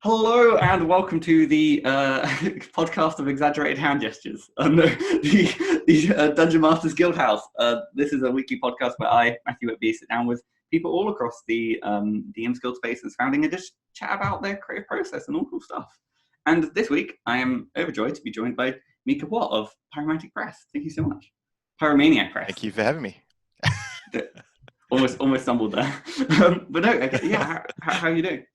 Hello and welcome to the podcast of exaggerated hand gestures. The Dungeon Masters Guild House. This is a weekly podcast where I, Matthew Whitby, sit down with people all across the DMsGuild space and surrounding and just chat about their creative process and all cool stuff. And this week, I am overjoyed to be joined by Micah Watt of Pyromaniac Press. Thank you so much. Pyromaniac Press. Thank you for having me. Almost stumbled there. But no, yeah, how are you doing?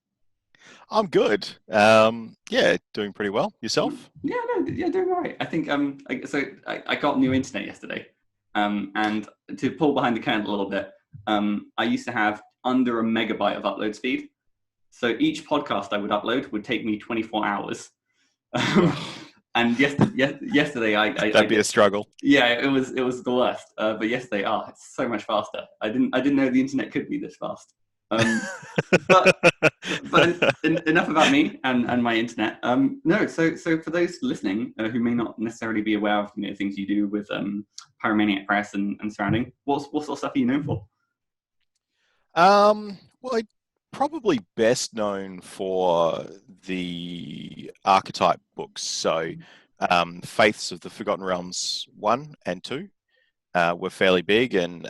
I'm good. Doing pretty well. Yourself? Yeah, doing all right. I think I got new internet yesterday, and to pull behind the curtain a little bit, I used to have under a megabyte of upload speed. So each podcast I would upload would take me 24 hours. And yesterday That'd be a struggle. Yeah, it was the worst. But yesterday, it's so much faster. I didn't know the internet could be this fast. But enough about me and my internet. So for those listening who may not necessarily be aware of things you do with Pyromaniac Press and surrounding, what sort of stuff are you known for? Well, I'm probably best known for the archetype books. So, Faiths of the Forgotten Realms 1 and 2 were fairly big, and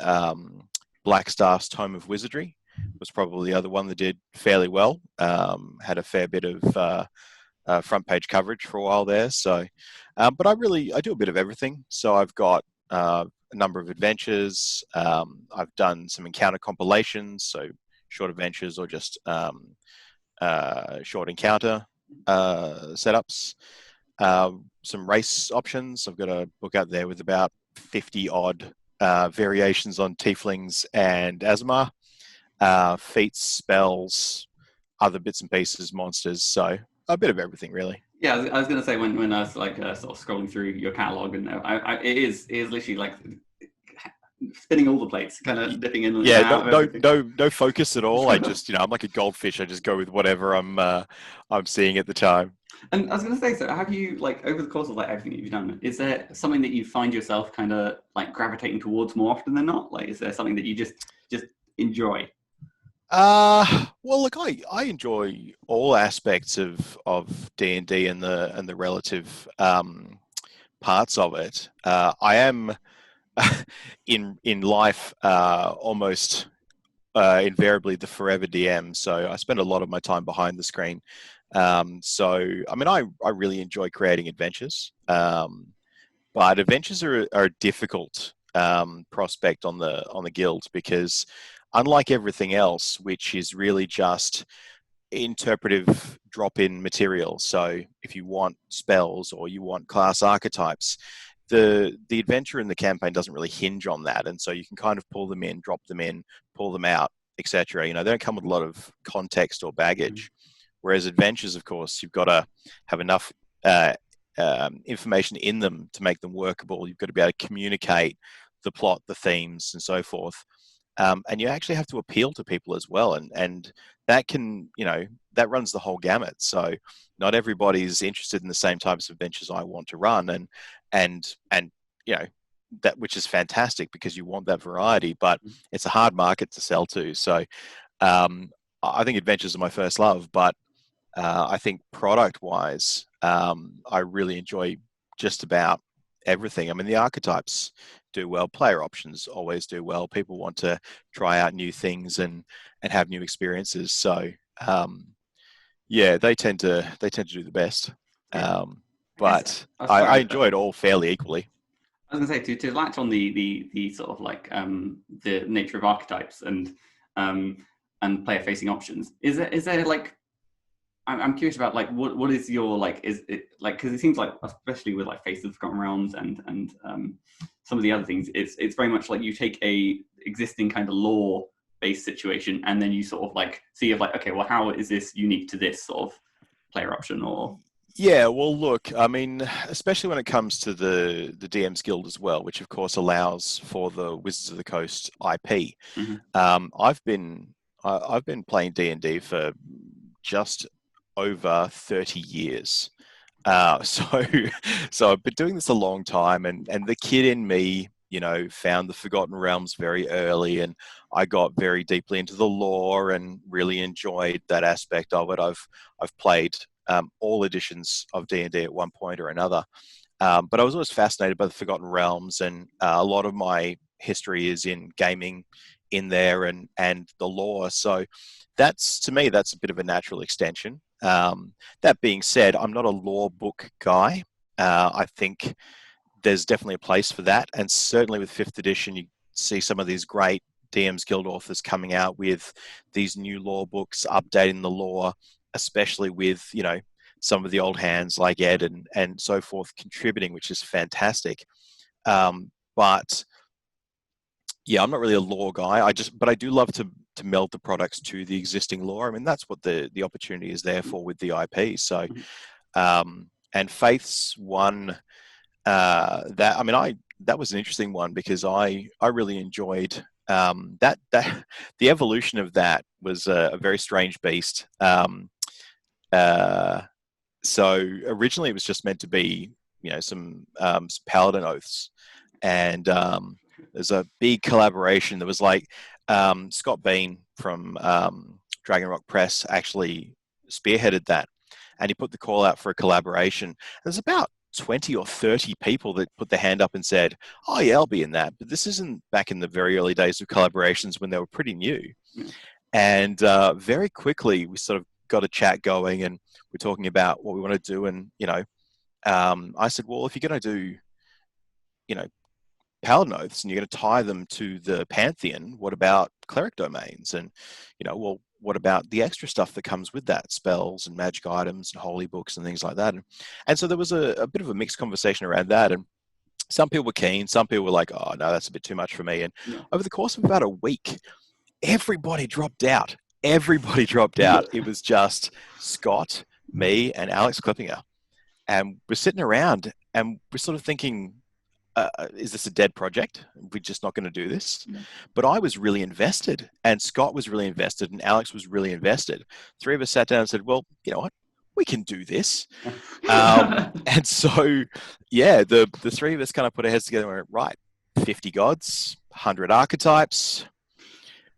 Blackstaff's Tome of Wizardry was probably the other one that did fairly well. Had a fair bit of front page coverage for a while there. So, but I do a bit of everything. So I've got a number of adventures. I've done some encounter compilations, so short adventures or just short encounter setups. Some race options. I've got a book out there with about 50 odd variations on Tieflings and Aasimar. Feats, spells, other bits and pieces, monsters. So a bit of everything, really. Yeah, I was going to say when I was sort of scrolling through your catalog, and it is literally like spinning all the plates, kind of dipping in. And no focus at all. I just I'm like a goldfish. I just go with whatever I'm seeing at the time. And I was going to say, so have you, over the course of everything that you've done, is there something that you find yourself kind of gravitating towards more often than not? Is there something that you just enjoy? Well, look, I enjoy all aspects of D&D and the relative parts of it. I am in life almost invariably the forever DM, so I spend a lot of my time behind the screen. So I mean, I really enjoy creating adventures, but adventures are a difficult prospect on the guild, because unlike everything else, which is really just interpretive drop-in material. So if you want spells or you want class archetypes, the adventure in the campaign doesn't really hinge on that. And so you can kind of pull them in, drop them in, pull them out, etc. They don't come with a lot of context or baggage. Whereas adventures, of course, you've got to have enough information in them to make them workable. You've got to be able to communicate the plot, the themes, and so forth. And you actually have to appeal to people as well, and that can, that runs the whole gamut. So not everybody's interested in the same types of adventures I want to run, and that, which is fantastic because you want that variety, but it's a hard market to sell to. So I think adventures are my first love, but I think product-wise, I really enjoy just about everything. I mean, the archetypes do well. Player options always do well. People want to try out new things and have new experiences. So they tend to do the best. But I enjoy it all fairly equally. I was going to say, to latch on the sort of the nature of archetypes and player facing options. Is there I'm curious about what is your is it because it seems especially with Faces of the Forgotten Realms and some of the other things, it's very much you take a existing kind of lore based situation and then you sort of see okay, well, how is this unique to this sort of player option? Or yeah, well, look, I mean, especially when it comes to the DMsGuild as well, which of course allows for the Wizards of the Coast IP. Mm-hmm. I've been playing D&D for just over 30 years. So I've been doing this a long time, and the kid in me, found the Forgotten Realms very early, and I got very deeply into the lore and really enjoyed that aspect of it. I've played all editions of D&D at one point or another, but I was always fascinated by the Forgotten Realms, and a lot of my history is in gaming in there and the lore. So to me, that's a bit of a natural extension. That being said, I'm not a lore book guy. I think there's definitely a place for that, and certainly with 5th edition, you see some of these great DMsGuild authors coming out with these new lore books, updating the lore, especially with some of the old hands like Ed and so forth contributing, which is fantastic. But yeah, I'm not really a lore guy. But I do love to meld the products to the existing lore. I mean, that's what the opportunity is there for with the IP. So, and Faith's one that was an interesting one because I really enjoyed that the evolution of that was a very strange beast. So originally it was just meant to be some paladin oaths, and there's a big collaboration. There was like Scott Bean from Dragon Rock Press actually spearheaded that, and he put the call out for a collaboration. There's about 20 or 30 people that put their hand up and said, oh yeah, I'll be in that. But this isn't back in the very early days of collaborations when they were pretty new. And very quickly we sort of got a chat going, and we're talking about what we want to do. And I said, well, if you're going to do paladin oaths and you're going to tie them to the pantheon, what about cleric domains? And well, what about the extra stuff that comes with that, spells and magic items and holy books and things like that? And so there was a bit of a mixed conversation around that, and some people were keen, some people were like, oh no, that's a bit too much for me. And over the course of about a week, everybody dropped out. It was just Scott, me, and Alex Klippinger, and we're sitting around and we're sort of thinking, is this a dead project? We're just not going to do this. But I was really invested, and Scott was really invested, and Alex was really invested. 3 of us sat down and said, well, you know what? We can do this. And so, yeah, the 3 of us kind of put our heads together and went, right, 50 gods, 100 archetypes.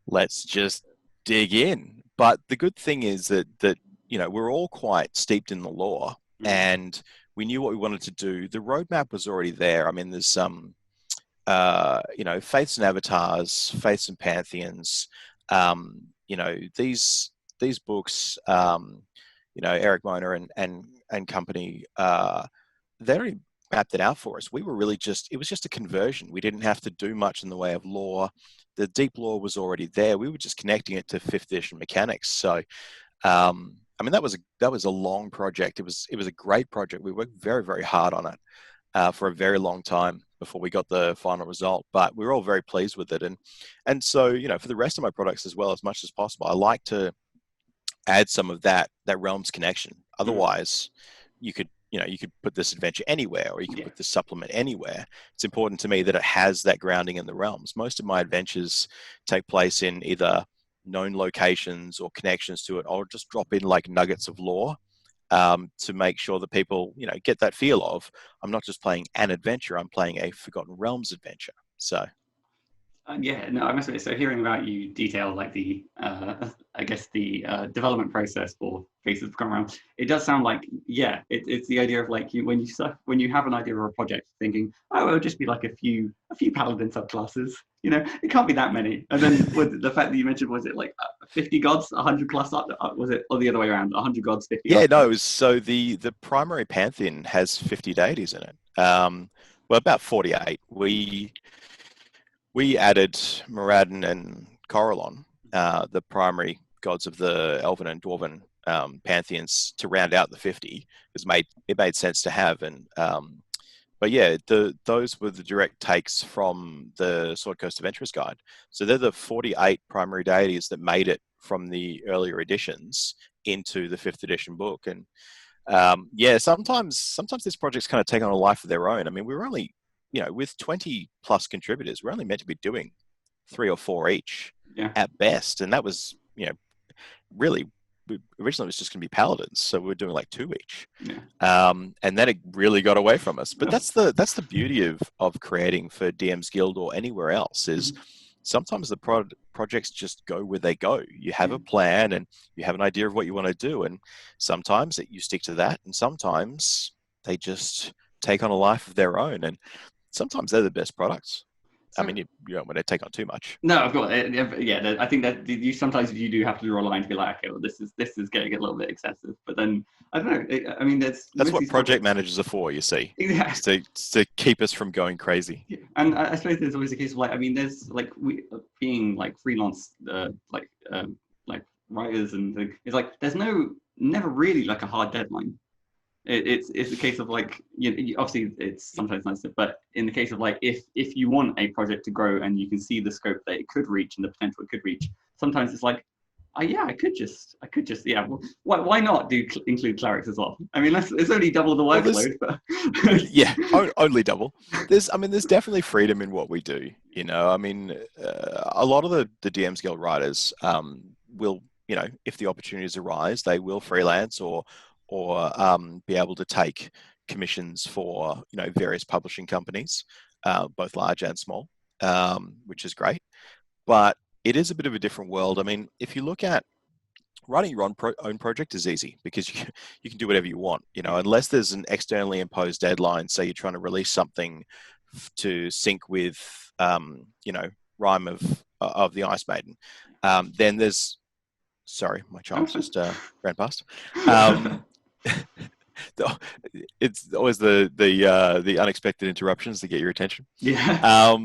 Let's just dig in. But the good thing is that we're all quite steeped in the lore, and we knew what we wanted to do. The roadmap was already there. I mean, there's some, faiths and avatars, faiths and pantheons. These books, Eric Mona and company, they already mapped it out for us. We were really it was just a conversion. We didn't have to do much in the way of lore. The deep lore was already there. We were just connecting it to 5th edition mechanics. So, that was a long project. It was a great project. We worked very, very hard on it for a very long time before we got the final result. But we were all very pleased with it. And so, for the rest of my products as well, as much as possible, I like to add some of that realms connection. Otherwise, you could put this adventure anywhere, or you can put this supplement anywhere. It's important to me that it has that grounding in the realms. Most of my adventures take place in either known locations or connections to it. I'll just drop in like nuggets of lore to make sure that people, get that feel of, I'm not just playing an adventure, I'm playing a Forgotten Realms adventure. So. I must admit, so hearing about you detail like the, development process for Faces of Forgotten Realms, it does sound like, it's the idea of like when you have an idea of a project, thinking, oh, it'll just be like a few paladin subclasses, it can't be that many. And then with the fact that you mentioned, was it like 50 gods, 100 plus, was it, or the other way around, 100 gods, 50 gods? No, so the primary pantheon has 50 deities in it. About 48. We added Moradin and Corellon, the primary gods of the Elven and Dwarven pantheons, to round out the 50. It made sense to have. And those were the direct takes from the Sword Coast Adventurers Guide. So they're the 48 primary deities that made it from the earlier editions into the 5th edition book. And sometimes these projects kind of take on a life of their own. I mean, we were only, with 20 plus contributors, we're only meant to be doing 3 or 4 each at best. And that was, really originally it was just going to be paladins, so we were doing like 2 each. Yeah. And then it really got away from us. But that's the beauty of creating for DM's Guild or anywhere else is sometimes the projects just go where they go. You have a plan and you have an idea of what you want to do, and sometimes you stick to that, and sometimes they just take on a life of their own, and sometimes they're the best products. I mean, you don't want to take on too much. No, of course. Yeah, I think that you sometimes you do have to draw a line to be like, okay, well, this is getting a little bit excessive. But then I don't know. I mean, that's what project managers are for. You see, yeah, to keep us from going crazy. Yeah. And I suppose there's always a case of like, I mean, there's like we being like freelance, like writers and it's like there's never really like a hard deadline. It's a case of like, obviously it's sometimes nicer, but in the case of like if you want a project to grow and you can see the scope that it could reach and the potential it could reach, sometimes it's like, I could just why not include clerics as well? I mean, it's only double the workload. Yeah, only double. There's definitely freedom in what we do. I mean, a lot of the DMs Guild writers will, if the opportunities arise, they will freelance or be able to take commissions for various publishing companies, both large and small, which is great. But it is a bit of a different world. I mean, if you look at running your own project is easy because you can do whatever you want, unless there's an externally imposed deadline. Say you're trying to release something to sync with, Rime of the Ice Maiden. Then there's, sorry, my child just ran past. It's always the unexpected interruptions to get your attention. Yeah.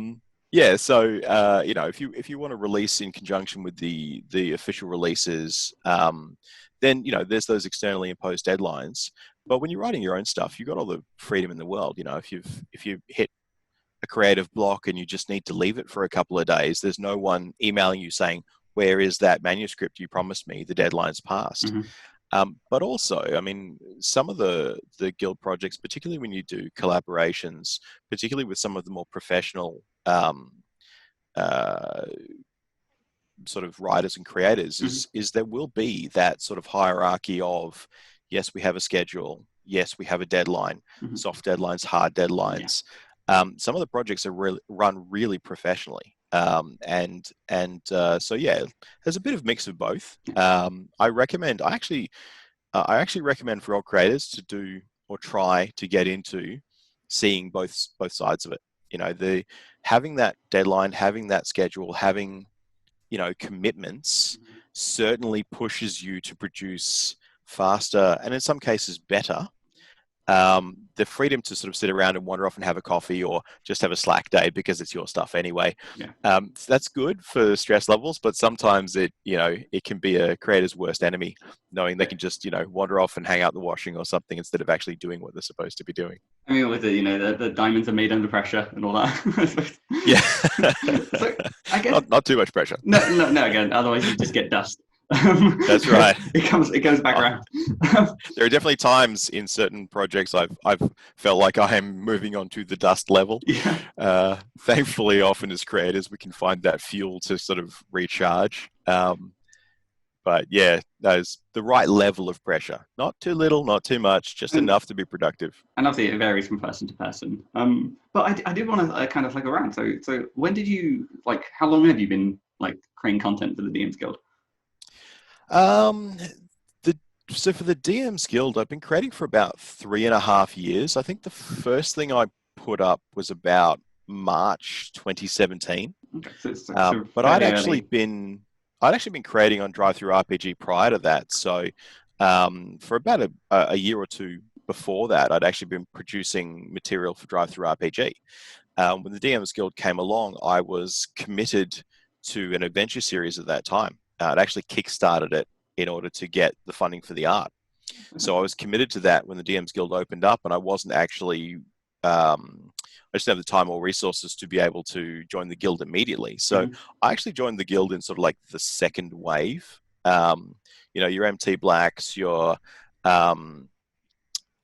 Yeah. So if you want to release in conjunction with the official releases, then there's those externally imposed deadlines. But when you're writing your own stuff, you've got all the freedom in the world. If you hit a creative block and you just need to leave it for a couple of days, there's no one emailing you saying, "Where is that manuscript you promised me? The deadline's passed." But also, I mean, some of the guild projects, particularly when you do collaborations, particularly with some of the more professional sort of writers and creators, is there will be that sort of hierarchy of, yes, we have a schedule, yes, we have a deadline, soft deadlines, hard deadlines. Some of the projects are run really professionally. So yeah, there's a bit of mix of both. I actually recommend for all creators to do or try to get into seeing both sides of it. Having that deadline, having that schedule, having commitments certainly pushes you to produce faster and in some cases better. The freedom to sort of sit around and wander off and have a coffee or just have a slack day because it's your stuff anyway. That's good for stress levels, but sometimes it can be a creator's worst enemy, knowing they can just, wander off and hang out the washing or something instead of actually doing what they're supposed to be doing. I mean, with it, the diamonds are made under pressure and all that. Yeah. So I guess not too much pressure. No, again, otherwise you just get dust. That's right. It goes back around. There are definitely times in certain projects I've felt like I am moving on to the dust level. Yeah. Thankfully, often as creators, we can find that fuel to sort of recharge. But yeah, there's the right level of pressure. Not too little, not too much, just enough to be productive. And obviously, it varies from person to person. But I did want to kind of around. So when did you how long have you been creating content for the DMs Guild? So for the DMs Guild, I've been creating for about 3.5 years. I think the first thing I put up was about March 2017. Okay, but I'd actually been creating on DriveThruRPG prior to that. So for about a year or two before that, I'd actually been producing material for DriveThruRPG. When the DMs Guild came along, I was committed to an adventure series at that time. I'd actually kickstarted it in order to get the funding for the art. So I was committed to that when the DMs Guild opened up, and I wasn't actually, I just didn't have the time or resources to be able to join the guild immediately. So I actually joined the guild in sort of the second wave. Your MT Blacks, your Phil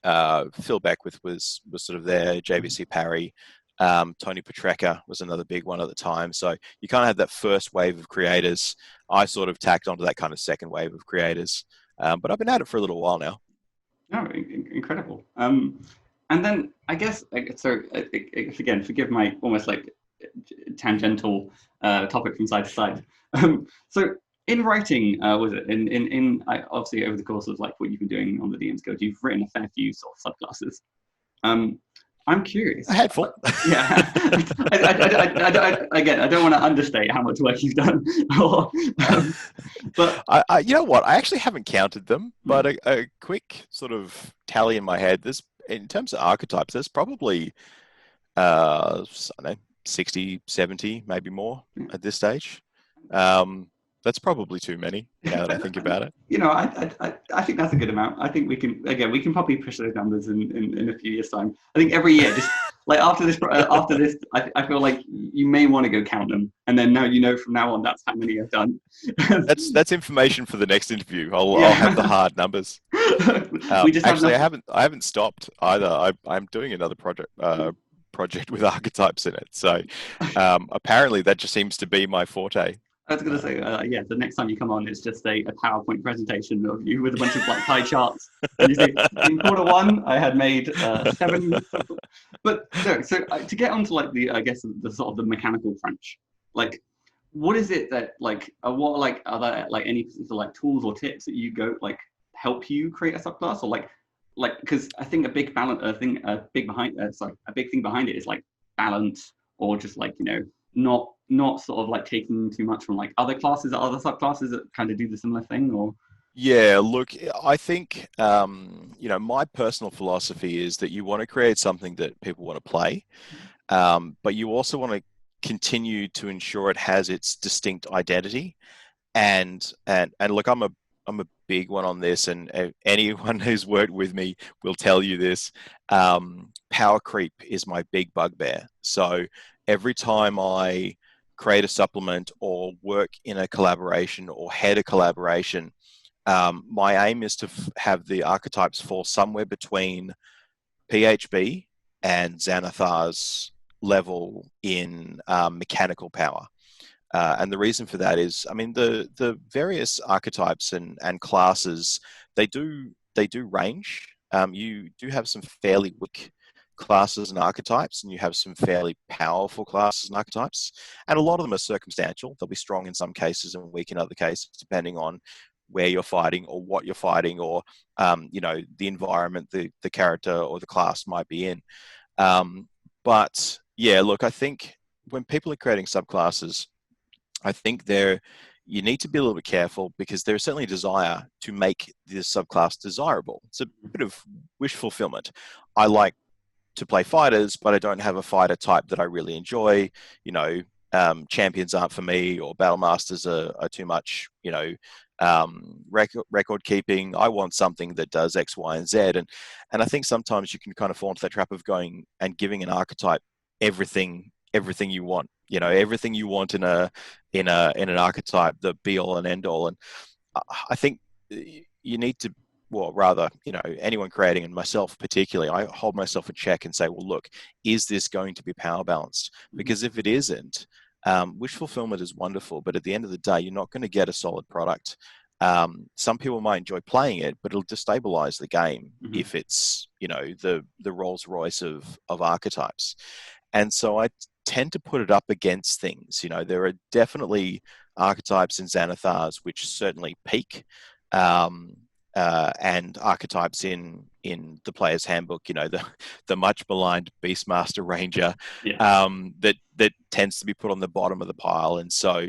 Beckwith was sort of there, JVC Parry, Tony Petrecka was another big one at the time. So you kind of had that first wave of creators. I sort of tacked onto that kind of second wave of creators. But I've been at it for a little while now. Oh, incredible. And then I guess so. Again, forgive my almost like tangential topic from side to side. So in writing, was it obviously over the course of like what you've been doing on the DMs Guild, you've written a fair few sort of subclasses. I'm curious. A handful. Yeah. Again, I don't want to understate how much work you've done. But you know what? I actually haven't counted them, but a quick sort of tally in my head. In terms of archetypes, there's probably I don't know, 60, 70, maybe more at this stage. That's probably too many now that I think about it. You know, I think that's a good amount. I think we can probably push those numbers in a few years' time. I think every year, just like after this, I feel like you may want to go count them, and then now you know from now on that's how many I've done. That's information for the next interview. I'll have the hard numbers. Actually, I haven't stopped either. I'm doing another project with archetypes in it. So apparently that just seems to be my forte. I was going to say, yeah, the next time you come on, it's just a PowerPoint presentation of you with a bunch of like pie charts. And you see, in quarter one, I had made 7. But no, so to get onto like I guess the sort of the mechanical crunch, like what is it that like, what like are there like any like tools or tips that you go like help you create a subclass, or like because I think a big thing behind it is like balance, or just like, you know, not sort of like taking too much from like other classes or other subclasses that kind of do the similar thing, or yeah, look, I think you know, my personal philosophy is that you want to create something that people want to play, but you also want to continue to ensure it has its distinct identity. And look, I'm a big one on this, and anyone who's worked with me will tell you this. Power creep is my big bugbear. So every time I create a supplement or work in a collaboration or head a collaboration, my aim is to have the archetypes fall somewhere between PHB and Xanathar's level in mechanical power. And the reason for that is, I mean, the various archetypes and classes, they do range. You do have some fairly weak classes and archetypes, and you have some fairly powerful classes and archetypes, and a lot of them are circumstantial. They'll be strong in some cases and weak in other cases, depending on where you're fighting or what you're fighting, or you know, the environment the character or the class might be in. But yeah, look, I think when people are creating subclasses, I think you need to be a little bit careful, because there's certainly a desire to make this subclass desirable. It's a bit of wish fulfillment. I like to play fighters, but I don't have a fighter type that I really enjoy. You know, champions aren't for me, or battle masters are too much, you know, record keeping. I want something that does X, Y, and Z. And I think sometimes you can kind of fall into that trap of going and giving an archetype everything you want. You know, everything you want in an archetype, the be all and end all. And I think you need to, well, rather, you know, anyone creating, and myself particularly, I hold myself in check and say, well, look, is this going to be power balanced? Because if it isn't, wish fulfillment is wonderful, but at the end of the day, you're not going to get a solid product. Some people might enjoy playing it, but it'll destabilize the game if it's, you know, the Rolls Royce of archetypes. And so I tend to put it up against things. You know, there are definitely archetypes in Xanathars which certainly peak, and archetypes in the player's handbook, you know, the much maligned Beastmaster Ranger, that tends to be put on the bottom of the pile. And so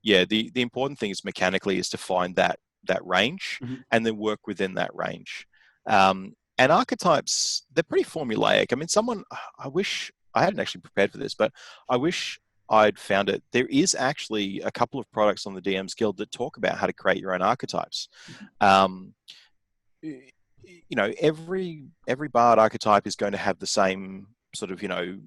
yeah, the important thing is mechanically is to find that range and then work within that range. And archetypes, they're pretty formulaic. I mean, I wish I hadn't actually prepared for this, but I wish I'd found it. There is actually a couple of products on the DMsGuild that talk about how to create your own archetypes. You know, every bard archetype is going to have the same sort of, you know,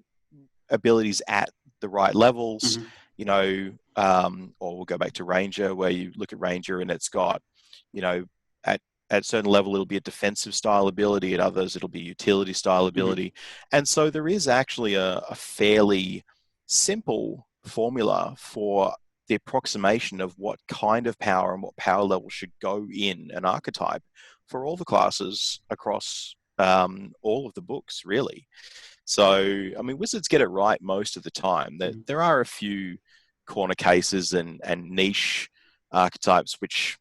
abilities at the right levels. You know, or we'll go back to Ranger, where you look at Ranger and it's got, you know, at a certain level, it'll be a defensive style ability. At others, it'll be utility style ability. And so there is actually a fairly simple formula for the approximation of what kind of power and what power level should go in an archetype for all the classes across all of the books, really. So, I mean, Wizards get it right most of the time. There are a few corner cases and niche archetypes which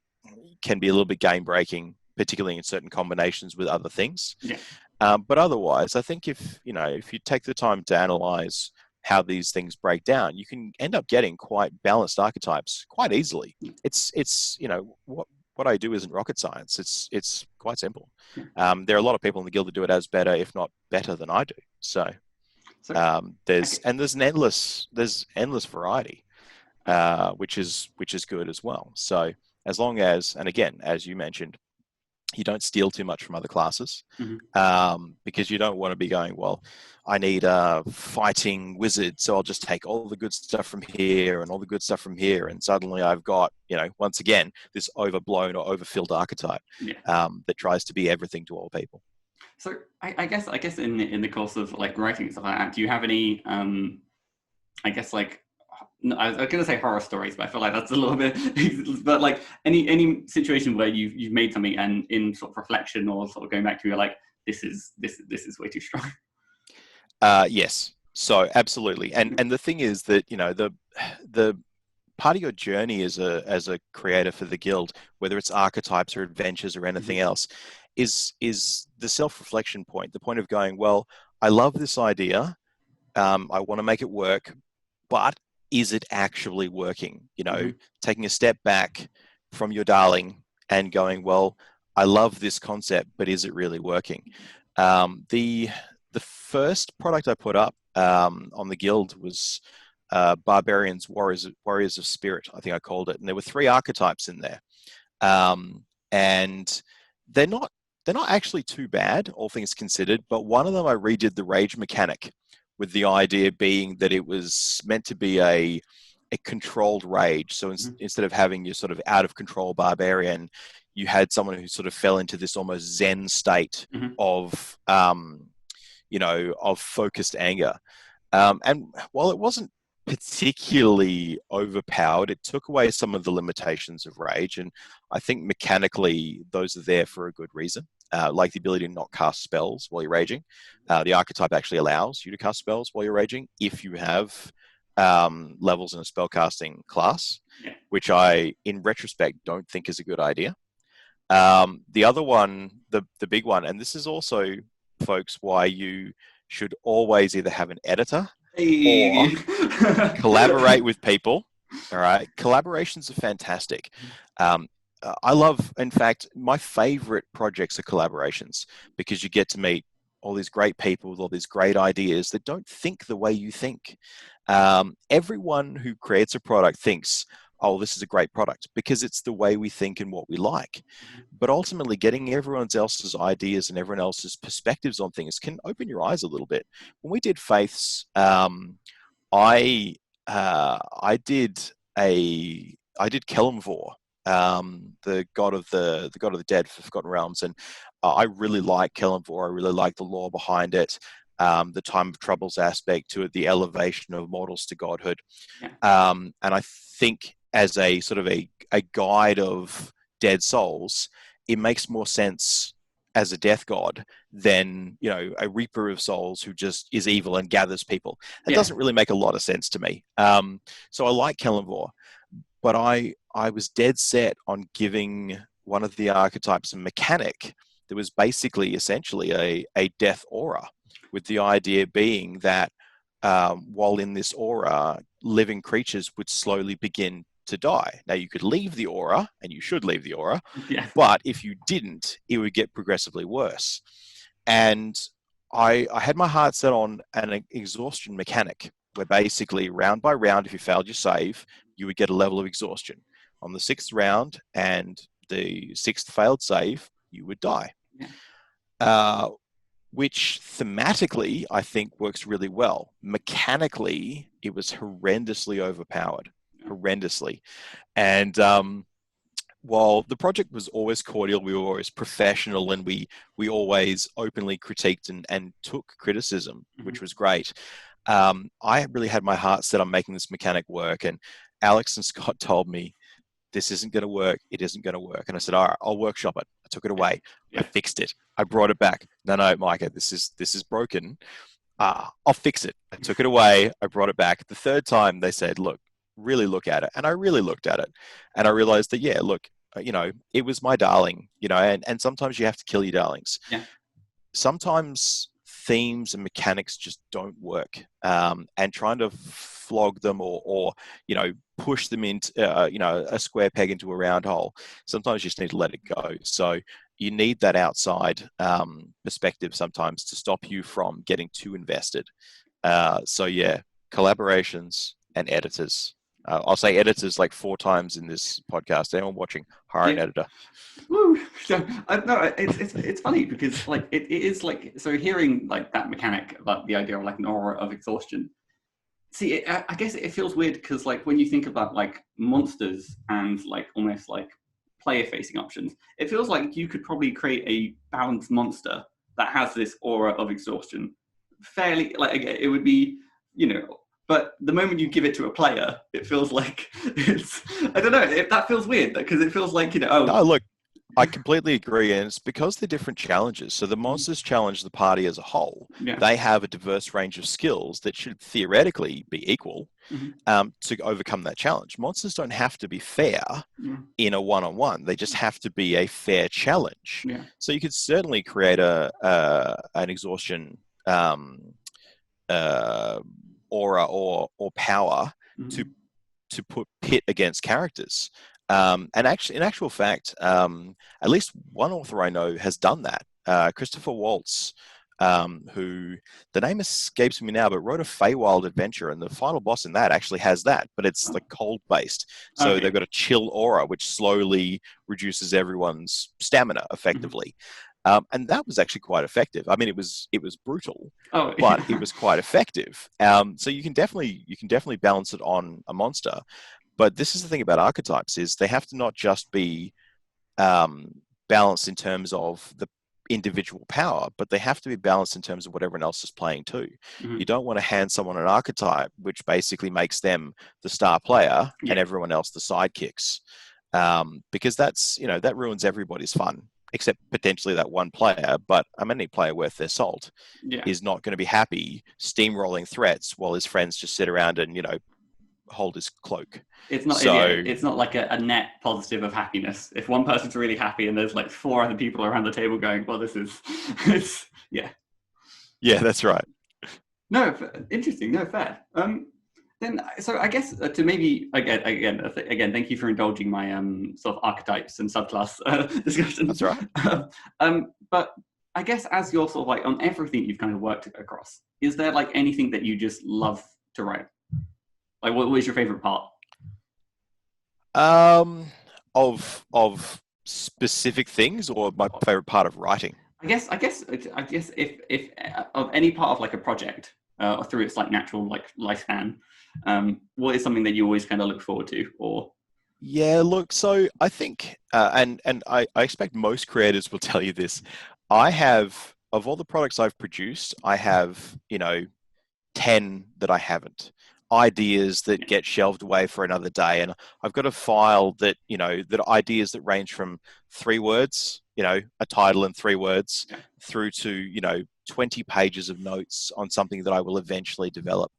can be a little bit game breaking, particularly in certain combinations with other things. Yeah. But otherwise, I think if you take the time to analyze how these things break down, you can end up getting quite balanced archetypes quite easily. It's what I do isn't rocket science. It's quite simple. There are a lot of people in the guild that do it as better, if not better, than I do. So there's endless variety, which is good as well. So as long as, and again, as you mentioned, you don't steal too much from other classes, because you don't want to be going, well, I need a fighting wizard, so I'll just take all the good stuff from here and all the good stuff from here, and suddenly I've got, once again, this overblown or overfilled archetype that tries to be everything to all people. So I guess in the course of like writing stuff like that, do you have any I guess like, I was going to say horror stories, but I feel like that's a little bit, but like any situation where you've made something and in sort of reflection or sort of going back to, you're like, this is way too strong. Yes. So absolutely. And the thing is that, the part of your journey as a creator for the guild, whether it's archetypes or adventures or anything else, is the self-reflection point, the point of going, well, I love this idea. I want to make it work, but is it actually working? Taking a step back from your darling and going, well, I love this concept, but is it really working? The first product I put up on the guild was Barbarians, Warriors of Spirit, I think I called it. And there were 3 archetypes in there. And they're not actually too bad, all things considered, but one of them I redid the rage mechanic, with the idea being that it was meant to be a controlled rage. So instead of having your sort of out of control barbarian, you had someone who sort of fell into this almost Zen state of, of focused anger. And while it wasn't particularly overpowered, it took away some of the limitations of rage. And I think mechanically those are there for a good reason. Like the ability to not cast spells while you're raging. The archetype actually allows you to cast spells while you're raging if you have levels in a spellcasting class, which I, in retrospect, don't think is a good idea. The other one, the big one, and this is also, folks, why you should always either have an editor or collaborate with people. All right, collaborations are fantastic. I love, in fact, my favorite projects are collaborations, because you get to meet all these great people with all these great ideas that don't think the way you think. Everyone who creates a product thinks, oh, this is a great product, because it's the way we think and what we like. But ultimately, getting everyone else's ideas and everyone else's perspectives on things can open your eyes a little bit. When we did Faiths, I did Kelemvor, the god of the dead for Forgotten Realms, and I really like Kelemvor. I really like the lore behind it, the time of troubles aspect to it, the elevation of mortals to godhood, and I think as a sort of a guide of dead souls, it makes more sense as a death god than a reaper of souls who just is evil and gathers people. It doesn't really make a lot of sense to me. So I like Kelemvor. But I was dead set on giving one of the archetypes a mechanic that was basically essentially a death aura, with the idea being that while in this aura, living creatures would slowly begin to die. Now, you could leave the aura, and you should leave the aura, but if you didn't, it would get progressively worse. And I had my heart set on an exhaustion mechanic, where basically round by round, if you failed your save, you would get a level of exhaustion. On the 6th round and the 6th failed save, you would die. Which thematically, I think, works really well. Mechanically, it was horrendously overpowered. Horrendously. And while the project was always cordial, we were always professional, and we always openly critiqued and took criticism, which was great. I really had my heart set on making this mechanic work, and Alex and Scott told me, this isn't going to work. It isn't going to work. And I said, all right, I'll workshop it. I took it away. Yeah. I fixed it. I brought it back. No, Micah, this is broken. I'll fix it. I took it away. I brought it back. The third time they said, look, really look at it. And I really looked at it. And I realized that, yeah, look, it was my darling, and sometimes you have to kill your darlings. Yeah. Sometimes themes and mechanics just don't work. And trying to flog them or push them into, a square peg into a round hole, sometimes you just need to let it go. So you need that outside perspective sometimes to stop you from getting too invested. So yeah, collaborations and editors. I'll say editors like 4 times in this podcast. Anyone watching, hire an editor. Woo. So, no, it's funny because like it is like, so hearing like that mechanic about the idea of like an aura of exhaustion. See, I guess it feels weird because like when you think about like monsters and like almost like player-facing options, it feels like you could probably create a balanced monster that has this aura of exhaustion. Fairly, like it would be, but the moment you give it to a player, it feels like it's, I don't know, that feels weird because it feels like, No, look, I completely agree. And it's because they're different challenges. So the monsters challenge the party as a whole. Yeah. They have a diverse range of skills that should theoretically be equal to overcome that challenge. Monsters don't have to be fair in a one-on-one. They just have to be a fair challenge. Yeah. So you could certainly create an exhaustion aura or power to put pit against characters. And actually, in actual fact, at least one author I know has done that. Christopher Waltz, who the name escapes me now, but wrote a Feywild adventure, and the final boss in that actually has that, but it's like cold based. So they've got a chill aura, which slowly reduces everyone's stamina effectively. And that was actually quite effective. I mean, it was brutal, but it was quite effective. So you can definitely balance it on a monster. But this is the thing about archetypes, is they have to not just be balanced in terms of the individual power, but they have to be balanced in terms of what everyone else is playing too. You don't want to hand someone an archetype which basically makes them the star player and everyone else the sidekicks, because that's that ruins everybody's fun, except potentially that one player. But any player worth their salt is not going to be happy steamrolling threats while his friends just sit around and hold his cloak. It's not like a net positive of happiness. If one person's really happy and there's like 4 other people around the table going, well, this is yeah, that's right. No, interesting. No, fair. Then, so I guess to maybe again, thank you for indulging my sort of archetypes and subclass discussion. That's right. But I guess as you're sort of like on everything you've kind of worked across, is there like anything that you just love to write? Like, what was your favorite part? Of specific things, or my favorite part of writing? I guess if of any part of like a project or through its like natural like lifespan, what is something that you always kind of look forward to? Or yeah, look, so I think and I expect most creators will tell you this. I have, of all the products I've produced, I have 10 that I haven't. Ideas that get shelved away for another day, and I've got a file that that ideas that range from 3 words, a title and 3 words, through to 20 pages of notes on something that I will eventually develop.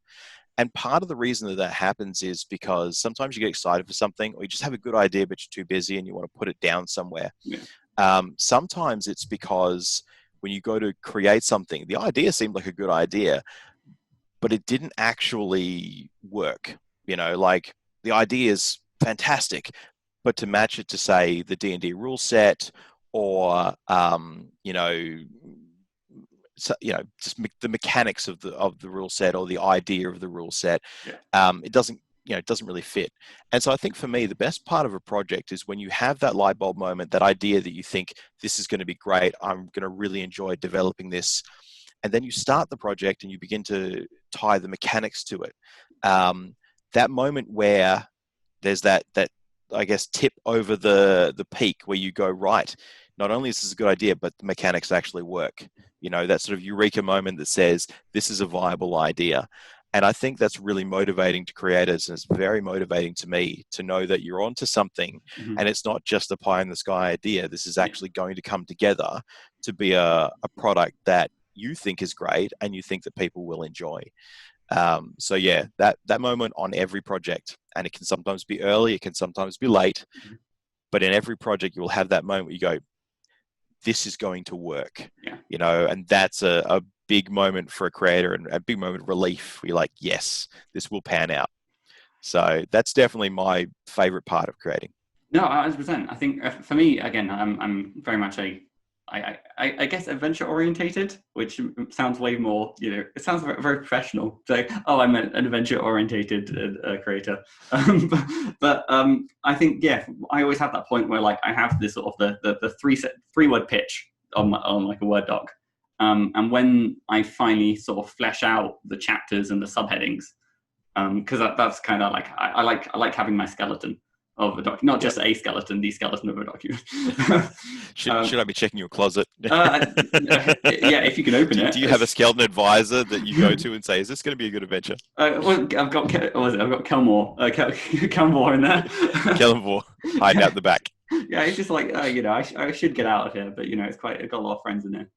And part of the reason that happens is because sometimes you get excited for something, or you just have a good idea but you're too busy and you want to put it down somewhere. Sometimes it's because when you go to create something, the idea seemed like a good idea, but it didn't actually work. Like the idea is fantastic, but to match it to, say, the D&D rule set, or just the mechanics of the rule set, or the idea of the rule set, it doesn't really fit. And so I think for me, the best part of a project is when you have that light bulb moment, that idea that you think, this is going to be great, I'm going to really enjoy developing this. And then you start the project and you begin to tie the mechanics to it. That moment where there's that I guess tip over the peak, where you go, right, not only is this a good idea, but the mechanics actually work. That sort of eureka moment that says, this is a viable idea. And I think that's really motivating to creators, and it's very motivating to me to know that you're onto something, and it's not just a pie in the sky idea. This is actually going to come together to be a product that you think is great and you think that people will enjoy. So yeah, that moment on every project, and it can sometimes be early, it can sometimes be late, but in every project you will have that moment where you go, this is going to work, and that's a big moment for a creator and a big moment of relief where you're like, yes, this will pan out. So that's definitely my favorite part of creating. No, 100%. I think for me, again, I'm very much I guess adventure orientated, which sounds way more, it sounds very, very professional. So, I'm an adventure orientated creator. But I think, I always have that point where like I have this sort of the three word pitch on like a Word doc. And when I finally sort of flesh out the chapters and the subheadings, because that's kind of like I like having my skeleton of a document, not just a skeleton, the skeleton of a document. Should I be checking your closet? If you can open it. Do you have a skeleton advisor that you go to and say, is this going to be a good adventure? Well, I've got Kelmore in there. Kelmore hiding out the back. Yeah, it's just like I should get out of here, but it's quite. I've got a lot of friends in there.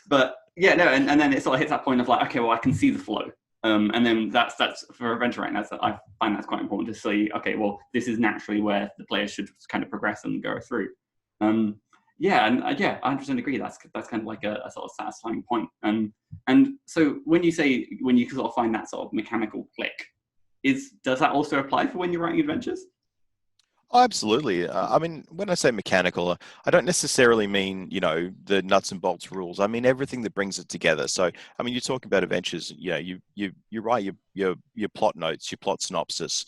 But and then it sort of hits that point of like, okay, well, I can see the flow. And then that's for adventure writing. I find that's quite important to see. Okay, well, this is naturally where the players should kind of progress and go through. I 100% agree. That's kind of like a sort of satisfying point. And so when you sort of find that sort of mechanical click, does that also apply for when you're writing adventures? Oh, absolutely. I mean, when I say mechanical, I don't necessarily mean, the nuts and bolts rules. I mean everything that brings it together. So, I mean, you're talking about adventures. You write your plot notes, your plot synopsis,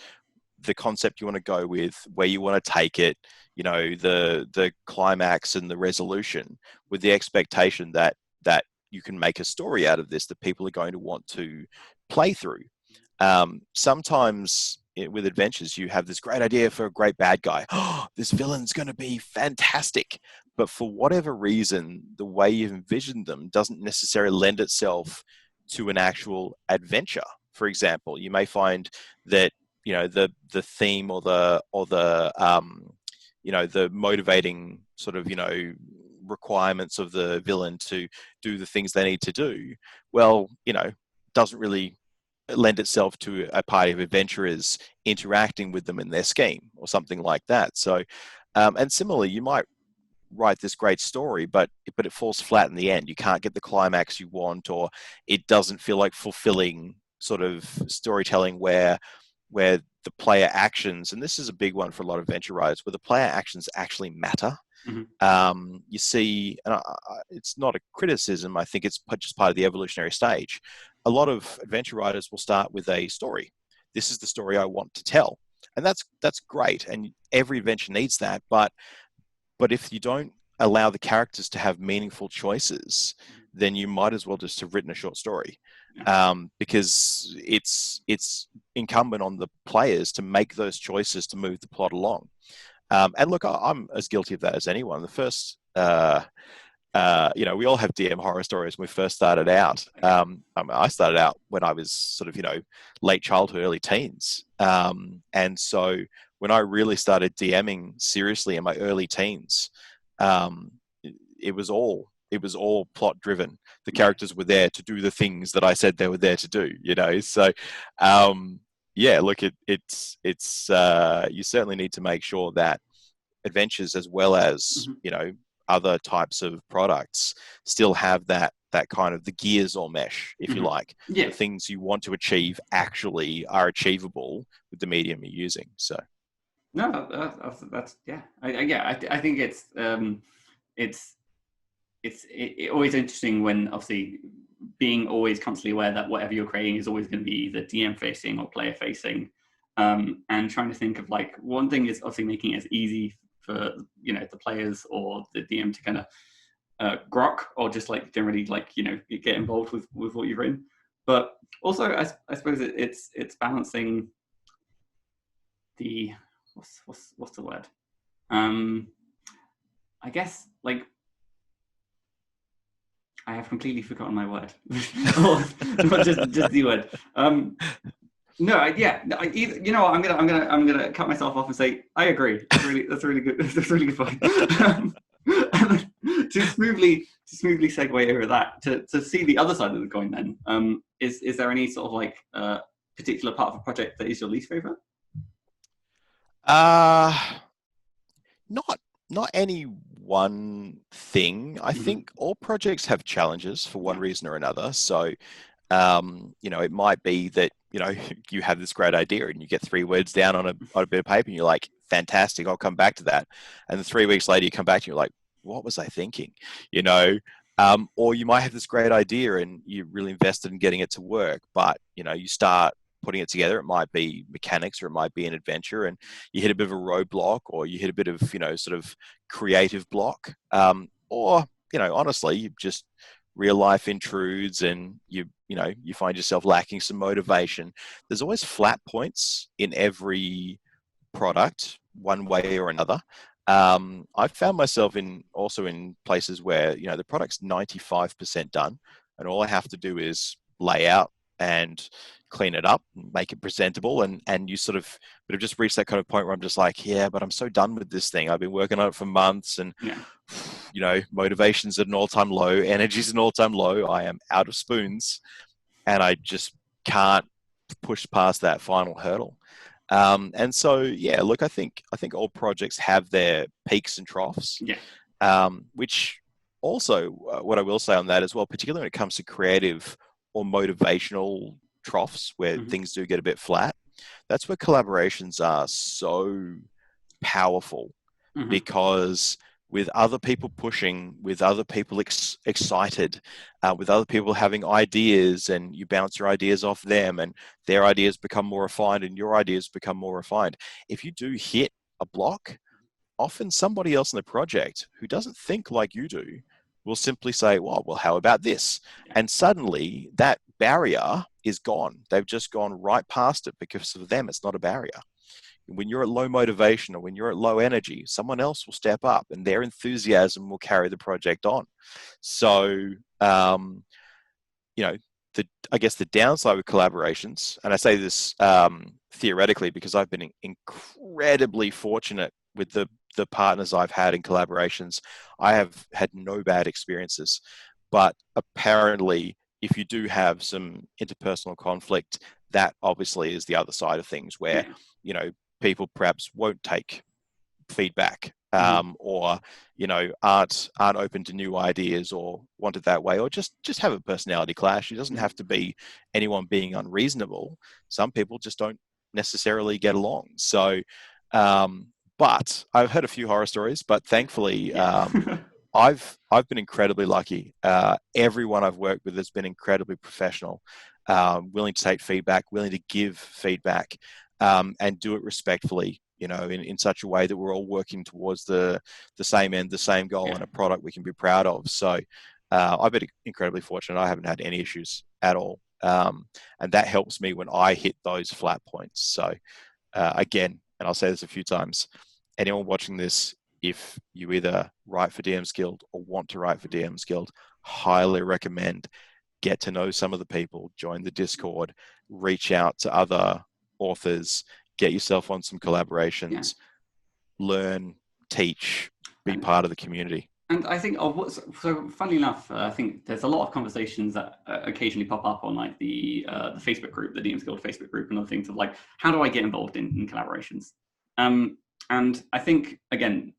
the concept you want to go with, where you want to take it. The climax and the resolution, with the expectation that you can make a story out of this that people are going to want to play through. Sometimes with adventures, you have this great idea for a great bad guy. Oh, this villain's going to be fantastic. But for whatever reason, the way you've envisioned them doesn't necessarily lend itself to an actual adventure. For example, you may find that, the theme or the the motivating sort of, requirements of the villain to do the things they need to do, well, doesn't really lend itself to a party of adventurers interacting with them in their scheme or something like that. So, and similarly, you might write this great story, but it falls flat in the end. You can't get the climax you want, or it doesn't feel like fulfilling sort of storytelling where the player actions, and this is a big one for a lot of adventure writers, where the player actions actually matter. You see, and it's not a criticism, I think it's just part of the evolutionary stage. A lot of adventure writers will start with a story. This is the story I want to tell. And that's great. And every adventure needs that. But if you don't allow the characters to have meaningful choices, then you might as well just have written a short story. Because it's incumbent on the players to make those choices to move the plot along. And look, I'm as guilty of that as anyone. The first, we all have DM horror stories when we first started out. I started out when I was sort of, late childhood, early teens. And so when I really started DMing seriously in my early teens, it was all plot driven. The characters were there to do the things that I said they were there to do, So, look, it's you certainly need to make sure that adventures, as well as other types of products, still have that kind of the gears all mesh, if you like. The things you want to achieve actually are achievable with the medium you're using. So no, that's I think it's always interesting when obviously being always constantly aware that whatever you're creating is always going to be either DM facing or player facing, and trying to think of like, one thing is obviously making it as easy for the players or the DM to kind of grok, or just like generally like get involved with what you've written. But also I suppose it's balancing the what's the word? I guess like I have completely forgotten my word. Or just the word. No, you know what? I'm gonna cut myself off and say I agree. That's really good. That's a really good point. To smoothly segue over that to see the other side of the coin. Then, is there any sort of like particular part of a project that is your least favorite? Not any one thing. I think all projects have challenges for one reason or another. So, it might be that, you have this great idea and you get 3 words down on a bit of paper and you're like, fantastic, I'll come back to that. And then 3 weeks later, you come back and you're like, what was I thinking? Or you might have this great idea and you're really invested in getting it to work, but, you start putting it together. It might be mechanics or it might be an adventure and you hit a bit of a roadblock or you hit a bit of, sort of creative block. Or, honestly, just real life intrudes and you find yourself lacking some motivation. There's always flat points in every product, one way or another. I've found myself also in places where, the product's 95% done and all I have to do is lay out and clean it up, make it presentable, and you sort of but have just reached that kind of point where I'm just like, yeah, but I'm so done with this thing. I've been working on it for months and motivation's at an all-time low, energy's at an all-time low, I am out of spoons and I just can't push past that final hurdle. And so look, I think all projects have their peaks and troughs. Which also what I will say on that as well, particularly when it comes to creative or motivational troughs where things do get a bit flat, that's where collaborations are so powerful, because with other people pushing, with other people excited, with other people having ideas, and you bounce your ideas off them and their ideas become more refined and your ideas become more refined. If you do hit a block, often somebody else in the project who doesn't think like you do will simply say, well, how about this? And suddenly that barrier is gone. They've just gone right past it because for them, it's not a barrier. When you're at low motivation or when you're at low energy, someone else will step up and their enthusiasm will carry the project on. So, I guess the downside with collaborations, and I say this theoretically because I've been incredibly fortunate with the partners I've had in collaborations. I have had no bad experiences, but apparently if you do have some interpersonal conflict, that obviously is the other side of things where, people perhaps won't take feedback, or, aren't open to new ideas or want it that way, or just have a personality clash. It doesn't have to be anyone being unreasonable. Some people just don't necessarily get along. So, but I've heard a few horror stories, but thankfully, I've been incredibly lucky. Everyone I've worked with has been incredibly professional, willing to take feedback, willing to give feedback, and do it respectfully, in such a way that we're all working towards the same end, the same goal, and a product we can be proud of. So I've been incredibly fortunate. I haven't had any issues at all. And that helps me when I hit those flat points. So again, and I'll say this a few times, anyone watching this, if you either write for DMsGuild or want to write for DMsGuild, highly recommend get to know some of the people, join the Discord, reach out to other authors, get yourself on some collaborations, learn, teach, be part of the community. And I think so funnily enough, I think there's a lot of conversations that occasionally pop up on like the Facebook group, the DMsGuild Facebook group, and other things of like, how do I get involved in collaborations? And I think, again,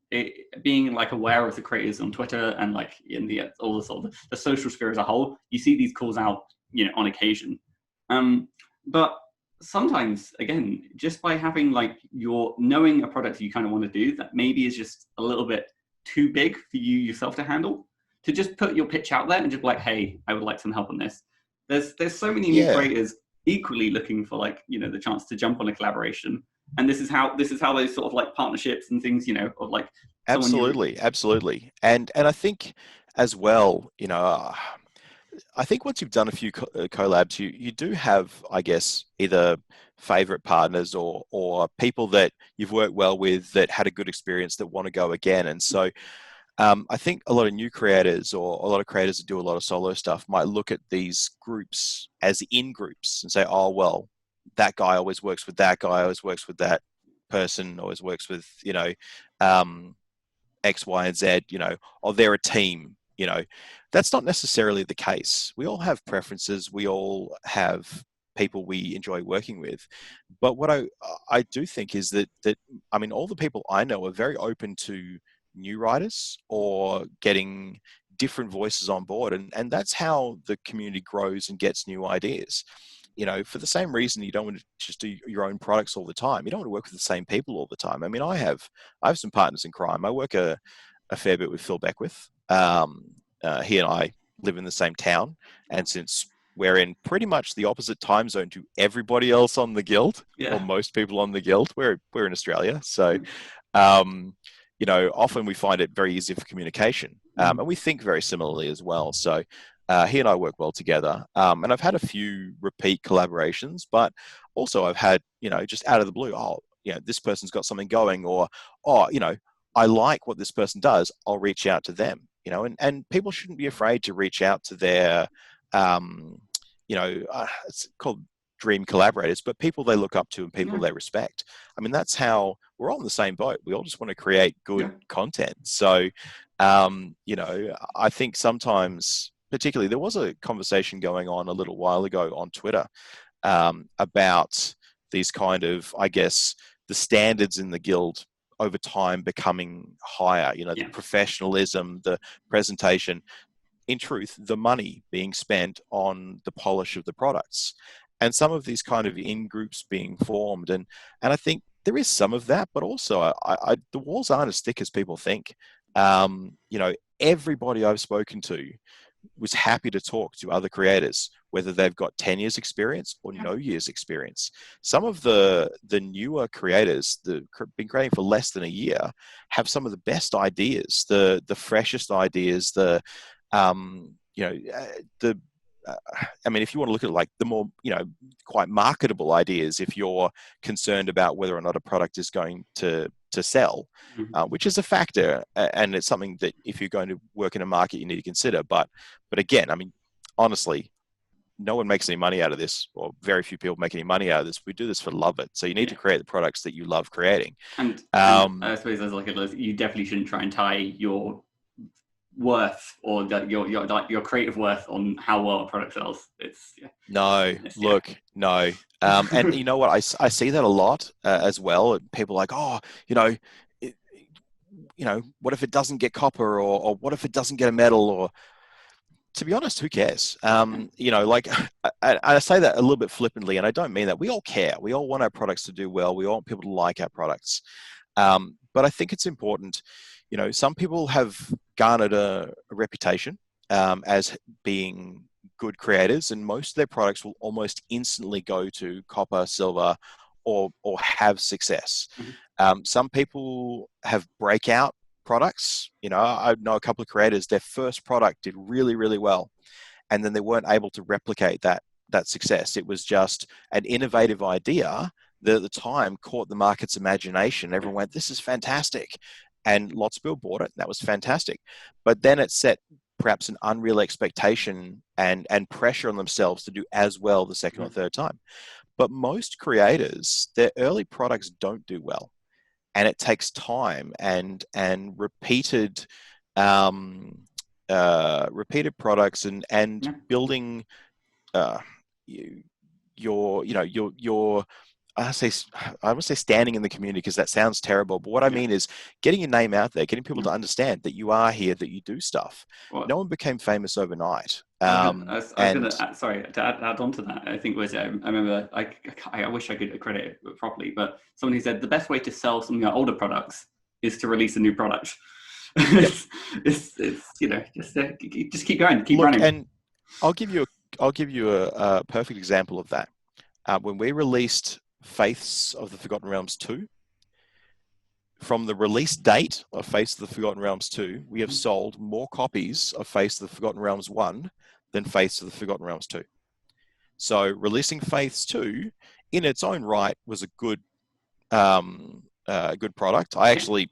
being like aware of the creators on Twitter and like in all the sort of the social sphere as a whole, you see these calls out, on occasion. But sometimes, again, just by having like knowing a product you kind of want to do that maybe is just a little bit too big for you yourself to handle, to just put your pitch out there and just be like, hey, I would like some help on this. There's so many new creators equally looking for like, the chance to jump on a collaboration. And this is how those sort of like partnerships and things, of like. Absolutely. And I think as well, I think once you've done a few collabs, you do have, I guess, either favorite partners or people that you've worked well with that had a good experience that want to go again. And so I think a lot of new creators or a lot of creators that do a lot of solo stuff might look at these groups as in groups and say, oh, well, that guy always works with that guy, always works with that person, always works with, X, Y, and Z, or they're a team, That's not necessarily the case. We all have preferences. We all have people we enjoy working with. But what I do think is that I mean, all the people I know are very open to new writers or getting different voices on board. And that's how the community grows and gets new ideas. For the same reason you don't want to just do your own products all the time. You don't want to work with the same people all the time. I mean, I have some partners in crime. I work a fair bit with Phil Beckwith. He and I live in the same town, and since we're in pretty much the opposite time zone to everybody else on the guild, or most people on the guild, we're in Australia, so often we find it very easy for communication, and we think very similarly as well. So he and I work well together, and I've had a few repeat collaborations, but also I've had, just out of the blue, this person's got something going, or, I like what this person does, I'll reach out to them, and people shouldn't be afraid to reach out to their, it's called dream collaborators, but people they look up to and people they respect. I mean, that's how we're all in the same boat. We all just want to create good content. So, I think sometimes, particularly, there was a conversation going on a little while ago on Twitter about these kind of, I guess, the standards in the guild over time becoming higher, the professionalism, the presentation, in truth, the money being spent on the polish of the products. And some of these kind of in-groups being formed. And I think there is some of that, but also the walls aren't as thick as people think. Everybody I've spoken to was happy to talk to other creators, whether they've got 10 years experience or no years experience. Some of the newer creators that have been creating for less than a year have some of the best ideas, the freshest ideas, if you want to look at like the more, quite marketable ideas, if you're concerned about whether or not a product is going to sell, which is a factor, and it's something that if you're going to work in a market, you need to consider. But again, I mean, honestly, no one makes any money out of this, or very few people make any money out of this. We do this for love it. So you need to create the products that you love creating. And I suppose there's you definitely shouldn't try and tie your worth or your creative worth on how well a product sells. No. And you know what, I see that a lot as well. People are like, what if it doesn't get copper, or what if it doesn't get a medal? Or, to be honest, who cares? I say that a little bit flippantly, and I don't mean that. We all care. We all want our products to do well. We all want people to like our products. But I think it's important. Some people have garnered a reputation as being good creators, and most of their products will almost instantly go to copper, silver, or have success. Some people have breakout products. I know a couple of creators, their first product did really, really well, and then they weren't able to replicate that success. It was just an innovative idea that at the time caught the market's imagination. Everyone went, this is fantastic. And lots of people bought it. And that was fantastic. But then it set perhaps an unreal expectation and pressure on themselves to do as well the second or third time. But most creators, their early products don't do well. And it takes time and repeated products and building your I would say standing in the community, because that sounds terrible. But what I mean is getting your name out there, getting people to understand that you are here, that you do stuff. No one became famous overnight. Sorry, to add on to that, I think I remember, I wish I could credit it properly, but someone who said the best way to sell some of your older products is to release a new product. Just keep going, keep running. And I'll give you a perfect example of that. When we released Faiths of the Forgotten Realms 2, from the release date of Faiths of the Forgotten Realms 2, we have sold more copies of Faiths of the Forgotten Realms 1 than Faiths of the Forgotten Realms 2. So releasing Faiths 2 in its own right was a good product. I actually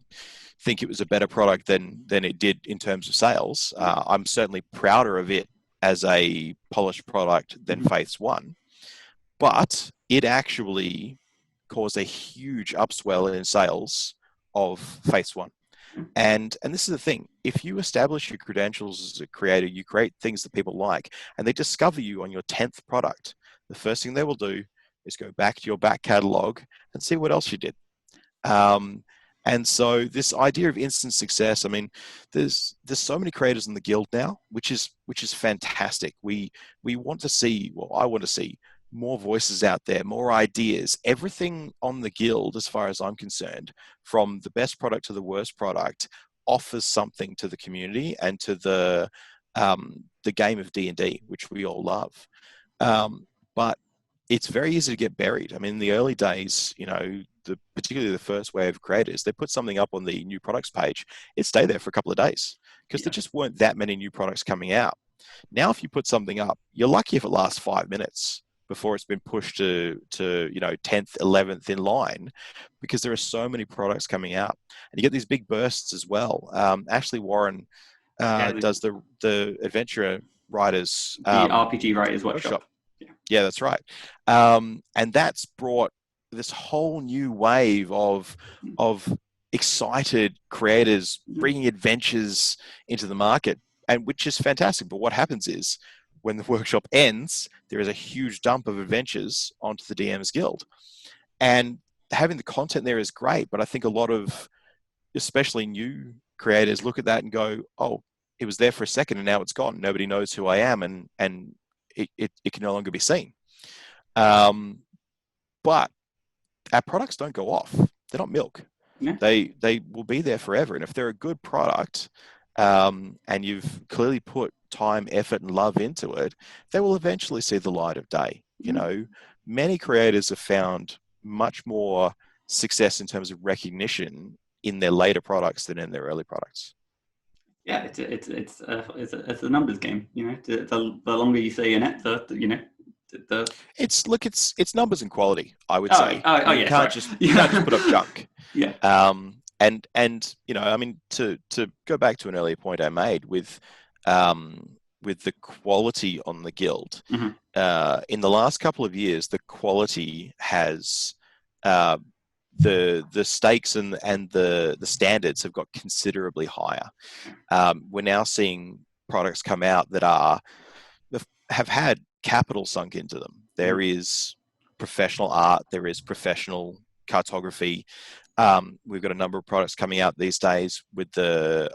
think it was a better product than it did in terms of sales. I'm certainly prouder of it as a polished product than Faith's one, but it actually caused a huge upswell in sales of Faith's one. And this is the thing, if you establish your credentials as a creator, you create things that people like, and they discover you on your 10th product, the first thing they will do is go back to your back catalog and see what else you did. And so this idea of instant success, I mean, there's so many creators in the guild now, which is fantastic. We want to see, well, I want to see more voices out there, more ideas. Everything on the guild, as far as I'm concerned, from the best product to the worst product, offers something to the community and to the game of D&D, which we all love. But it's very easy to get buried. I mean, in the early days, you know, particularly the first wave of creators, they put something up on the new products page. It stayed there for a couple of days because there just weren't that many new products coming out. Now, if you put something up, you're lucky if it lasts 5 minutes before it's been pushed to 10th, 11th in line, because there are so many products coming out. And you get these big bursts as well. Ashley Warren does the Adventure Writers... the RPG Writers Workshop. Yeah, that's right. And that's brought this whole new wave of excited creators bringing adventures into the market, and which is fantastic. But what happens is, when the workshop ends, there is a huge dump of adventures onto the DMs Guild. And having the content there is great, but I think a lot of, especially new creators, look at that and go, oh, it was there for a second and now it's gone. Nobody knows who I am, and it can no longer be seen. But our products don't go off. They're not milk. Yeah. They will be there forever. And if they're a good product, and you've clearly put time, effort, and love into it, they will eventually see the light of day. You know, many creators have found much more success in terms of recognition in their later products than in their early products. Yeah, it's a numbers game. You know, the longer you stay in it, it's numbers and quality, I would say. You can't just put up junk. Yeah. And you know, I mean, to go back to an earlier point I made with the quality on the guild, in the last couple of years, the quality has the stakes and the standards have got considerably higher. We're now seeing products come out that have had capital sunk into them. There is professional art, there is professional cartography. We've got a number of products coming out these days with the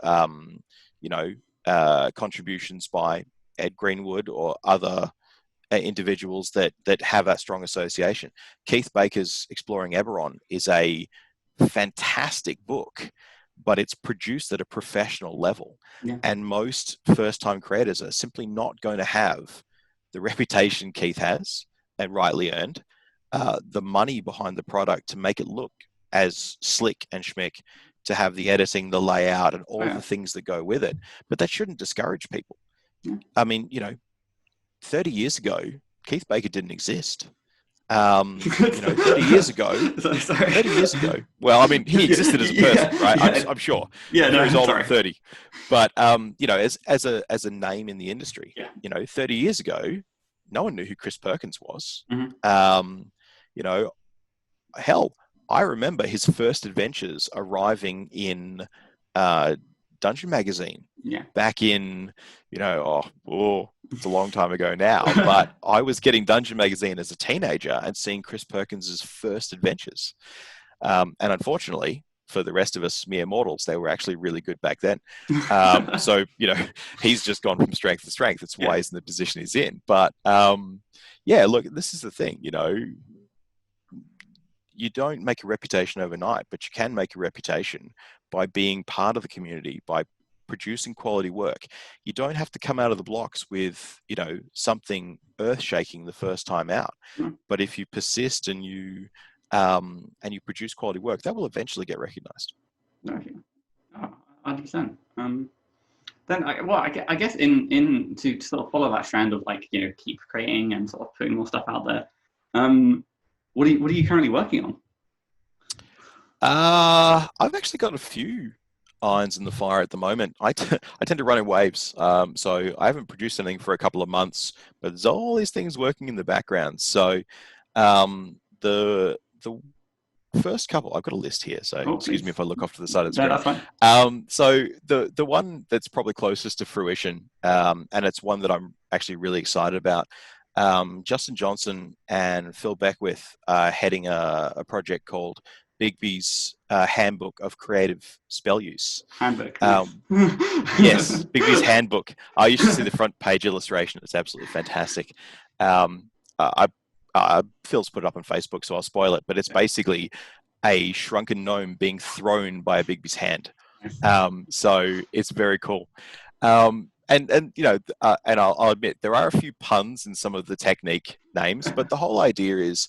contributions by Ed Greenwood or other individuals that have a strong association. Keith Baker's Exploring Eberron is a fantastic book, but it's produced at a professional level. Yeah. And most first-time creators are simply not going to have the reputation Keith has, and rightly earned, the money behind the product to make it look as slick and schmick, to have the editing, the layout, and all the things that go with it. But that shouldn't discourage people. Yeah. I mean, 30 years ago, Keith Baker didn't exist. 30 years ago, 30 years ago. Well, I mean, he existed as a person, right? Yeah. I'm sure. Yeah, no, he's older than 30. But as a name in the industry, 30 years ago, no one knew who Chris Perkins was. Mm-hmm. Hell, I remember his first adventures arriving in Dungeon Magazine back in, it's a long time ago now, but I was getting Dungeon Magazine as a teenager and seeing Chris Perkins's first adventures. And unfortunately, for the rest of us mere mortals, they were actually really good back then. So, he's just gone from strength to strength. That's why he's in the position he's in. But look, this is the thing, you don't make a reputation overnight, but you can make a reputation by being part of the community, by producing quality work. You don't have to come out of the blocks with, something earth-shaking the first time out. Mm. But if you persist and you produce quality work, that will eventually get recognized. Okay. 100%. Then I guess in to sort of follow that strand of keep creating and sort of putting more stuff out there. What are you currently working on? I've actually got a few irons in the fire at the moment. I tend to run in waves, so I haven't produced anything for a couple of months, but there's all these things working in the background. So the first couple, I've got a list here, so Oh, excuse me please. if I look off to the side of the No, screen. that's fine. So the one that's probably closest to fruition, and it's one that I'm actually really excited about. Justin Johnson and Phil Beckwith are heading a project called Bigby's Handbook of Creative Spell Use. Handbook. Nice. Yes, Bigby's Handbook. I used to see the front page illustration. It's absolutely fantastic. Um, Phil's put it up on Facebook, so I'll spoil it. But it's basically a shrunken gnome being thrown by a Bigby's hand. Nice. So it's very cool. And you know, and I'll admit there are a few puns in some of the technique names, but the whole idea is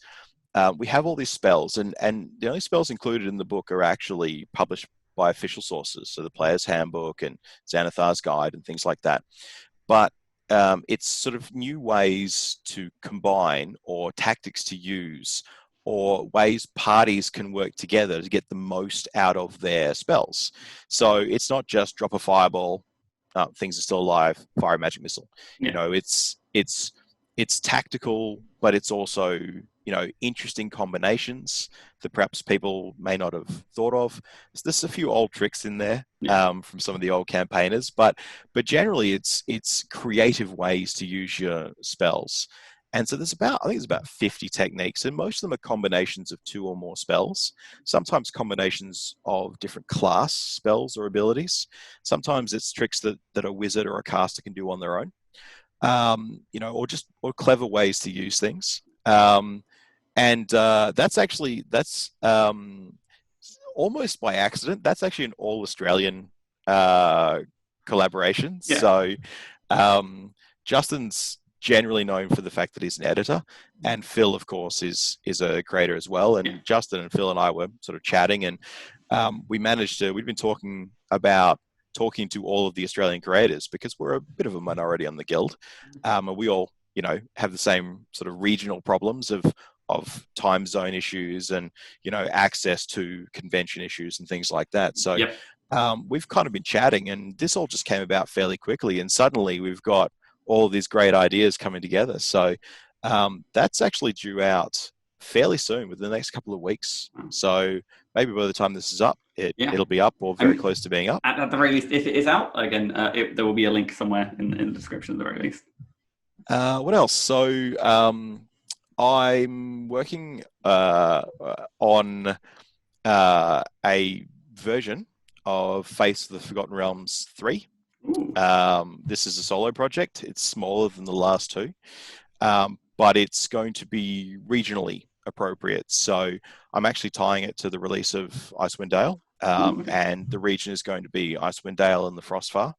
we have all these spells, and the only spells included in the book are actually published by official sources, so the Player's Handbook and Xanathar's Guide and things like that. But it's sort of new ways to combine or tactics to use or ways parties can work together to get the most out of their spells. So it's not just drop a fireball, things are still alive, fire a magic missile. Yeah. You know, it's tactical, but it's also, you know, interesting combinations that perhaps people may not have thought of. So there's a few old tricks in there from some of the old campaigners, but generally it's creative ways to use your spells. And so I think there's about 50 techniques, and most of them are combinations of 2 or more spells, sometimes combinations of different class spells or abilities. Sometimes it's tricks that a wizard or a caster can do on their own, you know, or clever ways to use things. And that's almost by accident. That's actually an all Australian collaboration. Yeah. So Justin's generally known for the fact that he's an editor, and Phil, of course, is a creator as well. And Justin and Phil and I were sort of chatting, and we've been talking to all of the Australian creators, because we're a bit of a minority on the guild, and we all, you know, have the same sort of regional problems of time zone issues and, you know, access to convention issues and things like that. So we've kind of been chatting, and this all just came about fairly quickly, and suddenly we've got all of these great ideas coming together. So that's actually due out fairly soon, within the next couple of weeks. So maybe by the time this is up, it'll be up or very close to being up. At the very least, if it is out, again, there will be a link somewhere in the description at the very least. What else? So I'm working on a version of Face of the Forgotten Realms 3. This is a solo project. It's smaller than the last 2, but it's going to be regionally appropriate. So I'm actually tying it to the release of Icewind Dale, and the region is going to be Icewind Dale and the Frostfar.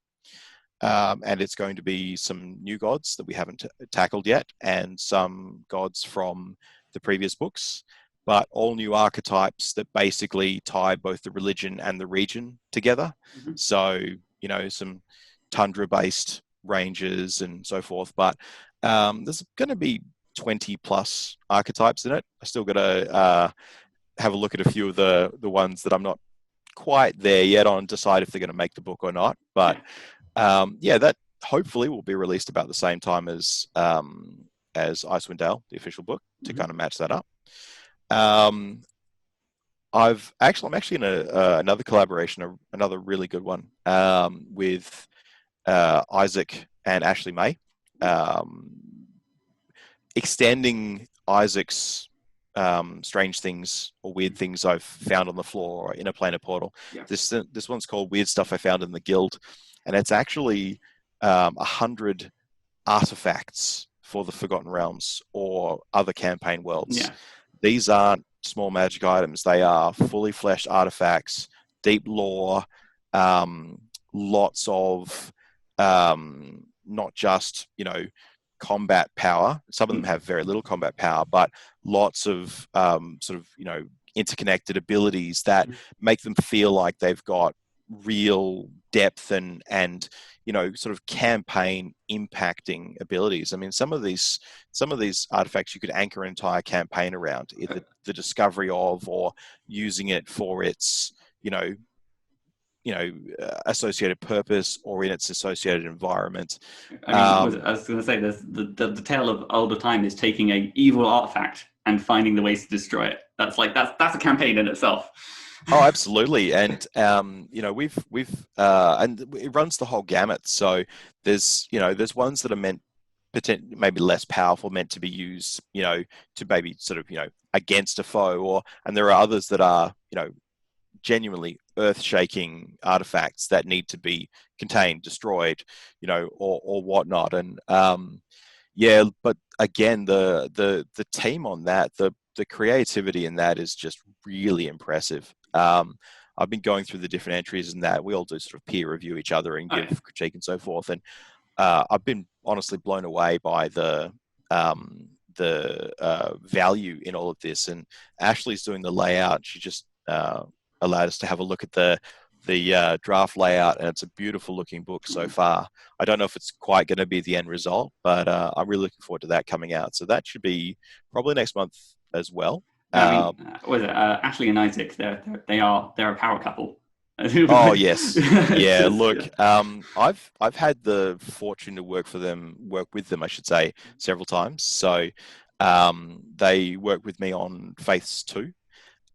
And it's going to be some new gods that we haven't tackled yet, and some gods from the previous books, but all new archetypes that basically tie both the religion and the region together. So, you know, some tundra-based ranges and so forth, but there's going to be 20 plus archetypes in it. I still got to have a look at a few of the ones that I'm not quite there yet on, decide if they're going to make the book or not. But that hopefully will be released about the same time as Icewind Dale, the official book, to kind of match that up. I'm actually in another collaboration, another really good one, with Isaac and Ashley May, extending Isaac's strange things or weird things I've found on the floor or in a planar portal. This one's called Weird Stuff I Found in the Guild, and it's actually 100 artifacts for the Forgotten Realms or other campaign worlds. These aren't small magic items. They are fully fleshed artifacts, deep lore, lots of not just, you know, combat power. Some of them have very little combat power, but lots of sort of, you know, interconnected abilities that make them feel like they've got real depth and you know, sort of campaign impacting abilities. I mean, some of these artifacts you could anchor an entire campaign around, either the discovery of or using it for its, you know, associated purpose or in its associated environment. I mean, I was going to say, there's the tale of older time is taking a evil artifact and finding the ways to destroy it. That's a campaign in itself. Oh, absolutely, and we've and it runs the whole gamut. So there's ones that are meant maybe less powerful, meant to be used to maybe sort of against a foe, and there are others that are genuinely earth-shaking artifacts that need to be contained, destroyed, or whatnot. And but again, the team on that, the creativity in that is just really impressive. I've been going through the different entries and that we all do sort of peer review each other and give critique and so forth. And I've been honestly blown away by the value in all of this. And Ashley's doing the layout. She just allowed us to have a look at the draft layout, and it's a beautiful looking book so far. I don't know if it's quite going to be the end result, but I'm really looking forward to that coming out. So that should be probably next month as well. I mean, was it Ashley and Isaac? They're a power couple. Oh yes, yeah. Look, I've had the fortune to work with them, I should say, several times. So they work with me on Faiths 2,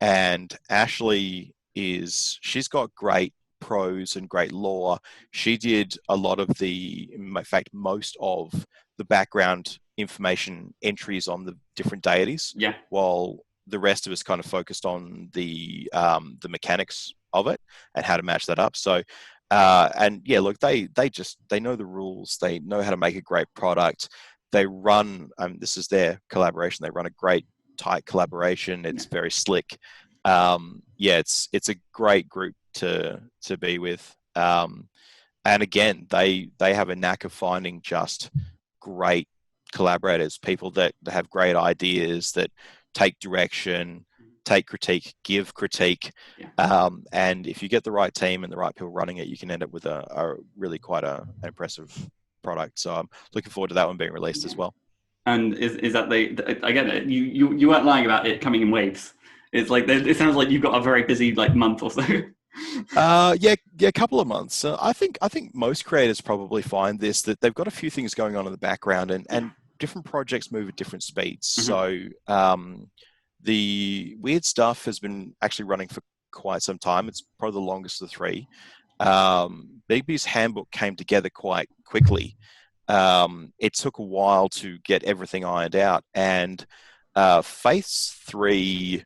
and Ashley she's got great prose and great lore. She did a lot of in fact, most of the background information entries on the different deities. Yeah. While the rest of us kind of focused on the mechanics of it and how to match that up. So, and yeah, look, they know the rules. They know how to make a great product. They run, this is their collaboration. They run a great tight collaboration. It's very slick. It's a great group to be with. And again, they have a knack of finding just great collaborators, people that have great ideas, that take direction, take critique, give critique. And if you get the right team and the right people running it, you can end up with a really quite an impressive product. So I'm looking forward to that one being released as well. And is that I get it. You weren't lying about it coming in waves. It's like it sounds like you've got a very busy month or so. A couple of months. I think most creators probably find this, that they've got a few things going on in the background, and different projects move at different speeds. So the weird stuff has been actually running for quite some time. It's probably the longest of the three. Bigby's handbook came together quite quickly. It took a while to get everything ironed out, and Faiths 3.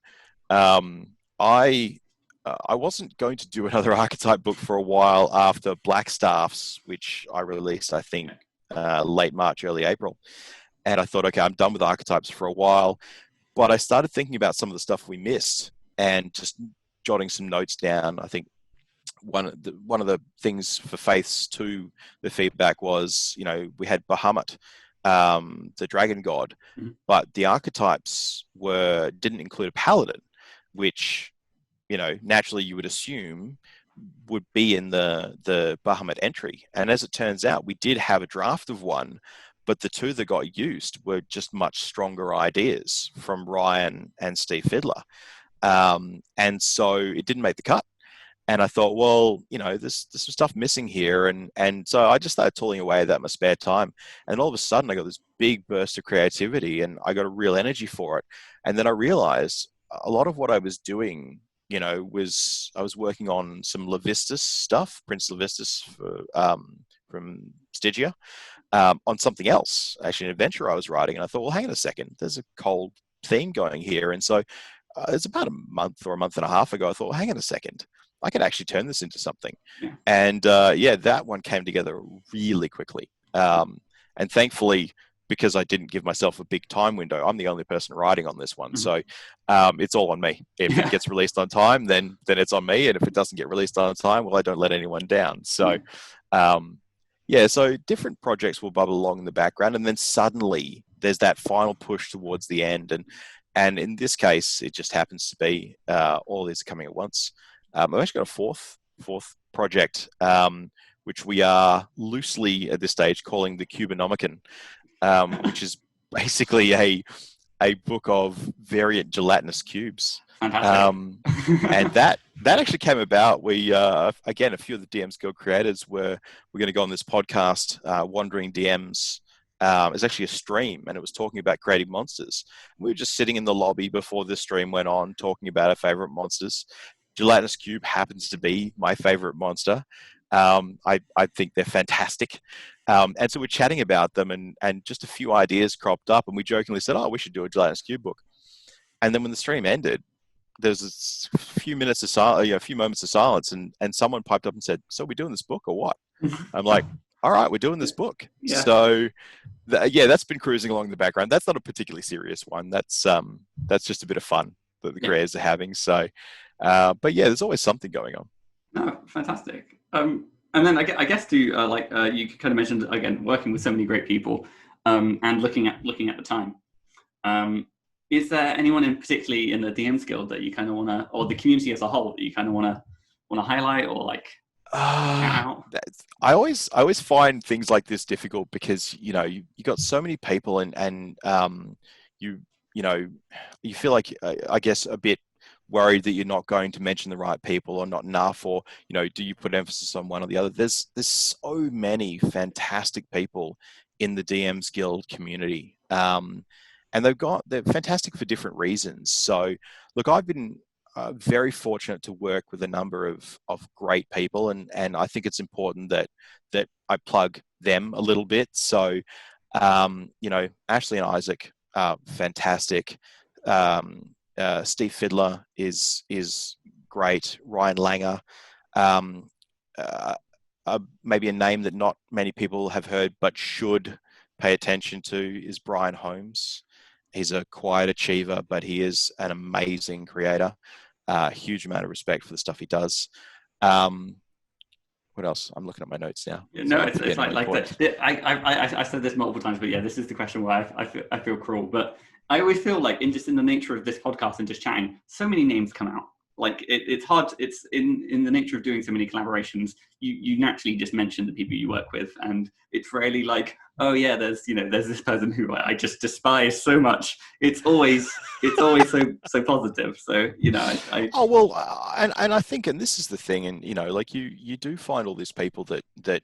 I wasn't going to do another archetype book for a while after Blackstaffs, which I released, I think, late March, early April. And I thought, okay, I'm done with archetypes for a while. But I started thinking about some of the stuff we missed and just jotting some notes down. I think one of the things for Faiths 2, the feedback was, we had Bahamut, the dragon god, but the archetypes didn't include a paladin, which naturally you would assume would be in the Bahamut entry. And as it turns out, we did have a draft of one, but the two that got used were just much stronger ideas from Ryan and Steve Fiddler. And so it didn't make the cut. And I thought, well, there's some stuff missing here. And so I just started tooling away at that in my spare time. And all of a sudden I got this big burst of creativity and I got a real energy for it. And then I realized a lot of what I was doing, I was working on some Levistus stuff, Prince Levistus from Stygia, on something else, actually an adventure I was writing. And I thought, well, hang on a second, there's a cold theme going here. And so it's about a month or a month and a half ago, I thought, well, hang on a second, I could actually turn this into something. And that one came together really quickly. And thankfully, because I didn't give myself a big time window, I'm the only person writing on this one. So it's all on me. If it gets released on time, then it's on me. And if it doesn't get released on time, well, I don't let anyone down. So, so different projects will bubble along in the background. And then suddenly there's that final push towards the end. And in this case, it just happens to be all these coming at once. I've actually got a fourth project, which we are loosely at this stage calling the Cubonomicon, which is basically a book of variant gelatinous cubes. Fantastic. And that actually came about. We again, a few of the DMs Guild creators were going to go on this podcast, Wandering DMs. It's actually a stream, and it was talking about creating monsters. We were just sitting in the lobby before the stream went on, talking about our favorite monsters. Gelatinous Cube happens to be my favorite monster. I think they're fantastic. And so we're chatting about them, and just a few ideas cropped up, and we jokingly said, "Oh, we should do a Gelatinous Cube book." And then when the stream ended, there's a few minutes of a few moments of silence, and someone piped up and said, "So we're doing this book or what?" I'm like, "All right, we're doing this book." Yeah. So, that's been cruising along in the background. That's not a particularly serious one. That's just a bit of fun that the creators are having. So, but yeah, there's always something going on. No, fantastic. And then I guess to you kind of mentioned again, working with so many great people, and looking at the time. Is there anyone in particularly in the DMs Guild that you kind of want to, or the community as a whole, that you kind of want to highlight or like shout out? I always find things like this difficult because you got so many people and you feel like I guess a bit worried that you're not going to mention the right people or not enough, or do you put emphasis on one or the other? There's so many fantastic people in the DMs Guild community. And they're fantastic for different reasons. So, look, I've been very fortunate to work with a number of great people, and I think it's important that I plug them a little bit. So, Ashley and Isaac are fantastic. Steve Fiddler is great. Ryan Langer, maybe a name that not many people have heard but should pay attention to is Brian Holmes. He's a quiet achiever, but he is an amazing creator. Huge amount of respect for the stuff he does. What else? I'm looking at my notes now. No, it's like I said this multiple times, but yeah, this is the question where I feel cruel. But I always feel like in the nature of this podcast and just chatting, so many names come out. Like it's hard. It's in the nature of doing so many collaborations. You naturally just mention the people you work with, and it's rarely like, oh yeah, there's this person who I just despise so much. It's always so positive. So and I think, and this is the thing, and like you do find all these people that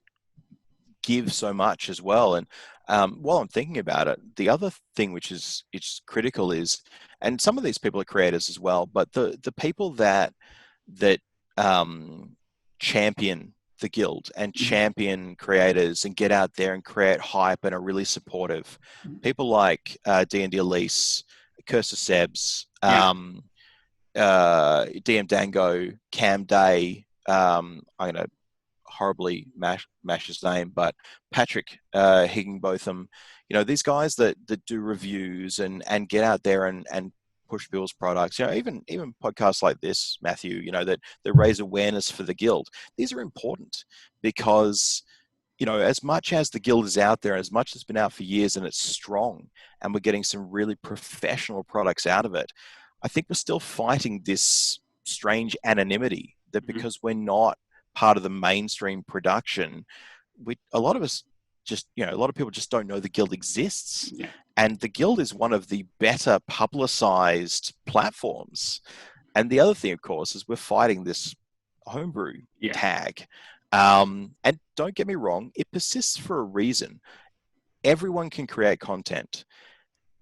give so much as well. And while I'm thinking about it, the other thing which is critical is, and some of these people are creators as well, but the people that champion the guild and champion creators and get out there and create hype and are really supportive. People like D&D Elise, Cursor Sebs, DM Dango, Cam Day, I'm going to horribly mash his name, but Patrick Higginbotham, these guys that do reviews and get out there and push Bill's products, even podcasts like this, Matthew, that raise awareness for the guild. These are important because, as much as the guild is out there, as much as it's been out for years and it's strong and we're getting some really professional products out of it, I think we're still fighting this strange anonymity that because we're not part of the mainstream production, a lot of us just, a lot of people just don't know the guild exists. Yeah. And the guild is one of the better publicized platforms. And the other thing, of course, is we're fighting this homebrew tag. And don't get me wrong, it persists for a reason. Everyone can create content.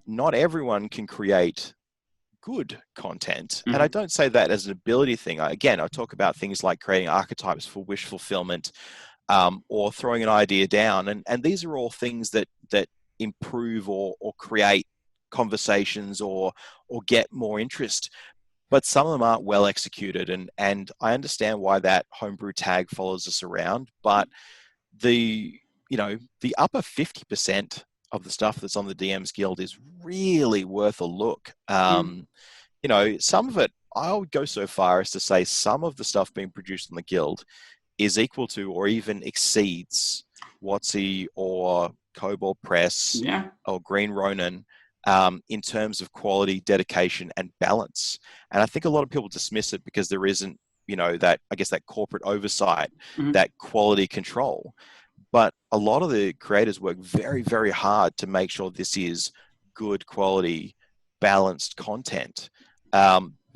Not everyone can create good content. And I don't say that as an ability thing. I talk about things like creating archetypes for wish fulfillment, or throwing an idea down. And these are all things that improve or create conversations or get more interest. But some of them aren't well executed. And I understand why that homebrew tag follows us around. But the upper 50% of the stuff that's on the DMs Guild is really worth a look. Some of it, I would go so far as to say some of the stuff being produced on the Guild is equal to or even exceeds WotC or Cobalt Press or Green Ronin in terms of quality, dedication, and balance. And I think a lot of people dismiss it because there isn't, that corporate oversight, that quality control. But a lot of the creators work very, very hard to make sure this is good quality, balanced content.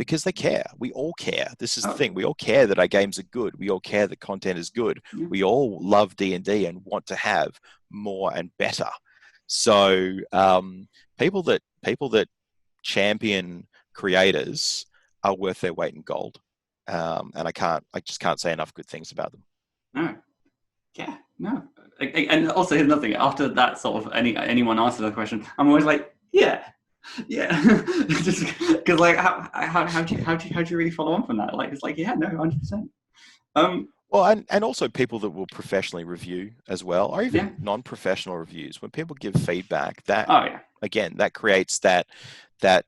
because they care. We all care. This is the Oh, thing. We all care that our games are good. We all care that content is good. yeah. We all love D&D and want to have more and better. So people that champion creators are worth their weight in gold. And I just can't say enough good things about them. No. Yeah, no. And also, here's another thing. After that sort of anyone asks that question, I'm always like, yeah. Just because, like, how do you really follow on from that? Like, it's like, yeah, no, 100%. Well, and also people that will professionally review as well, or even non-professional reviews. When people give feedback, that again, that creates that that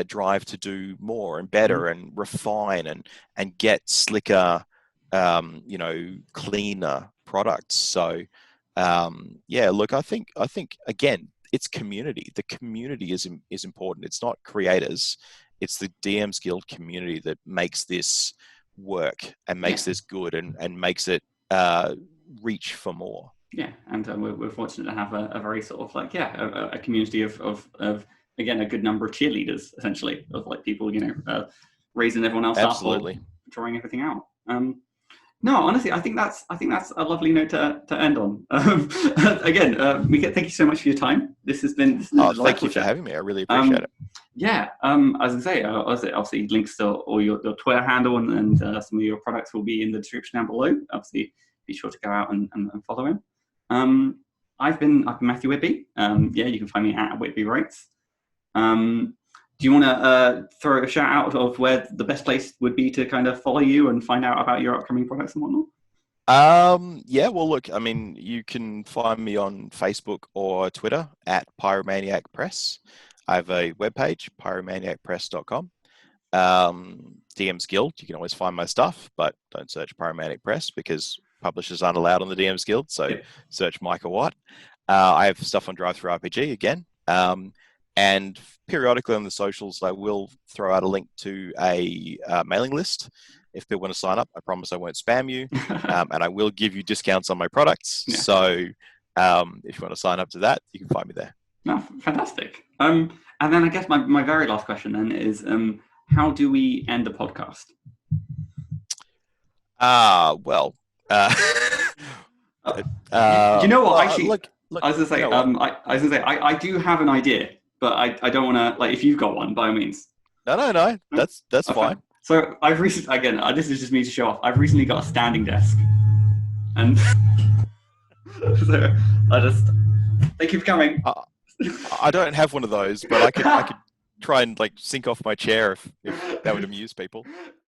drive to do more and better and refine and get slicker, cleaner products. So, look, I think again, it's community. The community is important. It's not creators. It's the DMs Guild community that makes this work and makes this good and makes it reach for more. Yeah, and we're fortunate to have a very sort of like a community of again a good number of cheerleaders, essentially, of like people raising everyone else up or drawing everything out. No, honestly, I think that's a lovely note to end on. Again, Micah, thank you so much for your time. This has been thank you for having me. I really appreciate it. Yeah, as I say, obviously links to all your Twitter handle and some of your products will be in the description down below. Obviously, be sure to go out and follow him. I've been Matthew Whitby. You can find me at Whitby Writes. Do you want to throw a shout out of where the best place would be to kind of follow you and find out about your upcoming products and whatnot? Well, look, I mean, you can find me on Facebook or Twitter at Pyromaniac Press. I have a webpage, pyromaniacpress.com. DMsGuild, you can always find my stuff, but don't search Pyromaniac Press because publishers aren't allowed on the DMsGuild, so search Micah Watt. I have stuff on DriveThruRPG again. And periodically on the socials, I will throw out a link to a mailing list. If people want to sign up, I promise I won't spam you. And I will give you discounts on my products. Yeah. So if you want to sign up to that, you can find me there. No, fantastic. And then I guess my very last question then is, how do we end the podcast? You know what? Actually, look, I was gonna say, I do have an idea. But I don't want to, like, if you've got one, by all means. No. That's fine. So I've recently, again, this is just me to show off. I've recently got a standing desk. And so thank you for coming. I don't have one of those, but I could try and like sink off my chair if that would amuse people.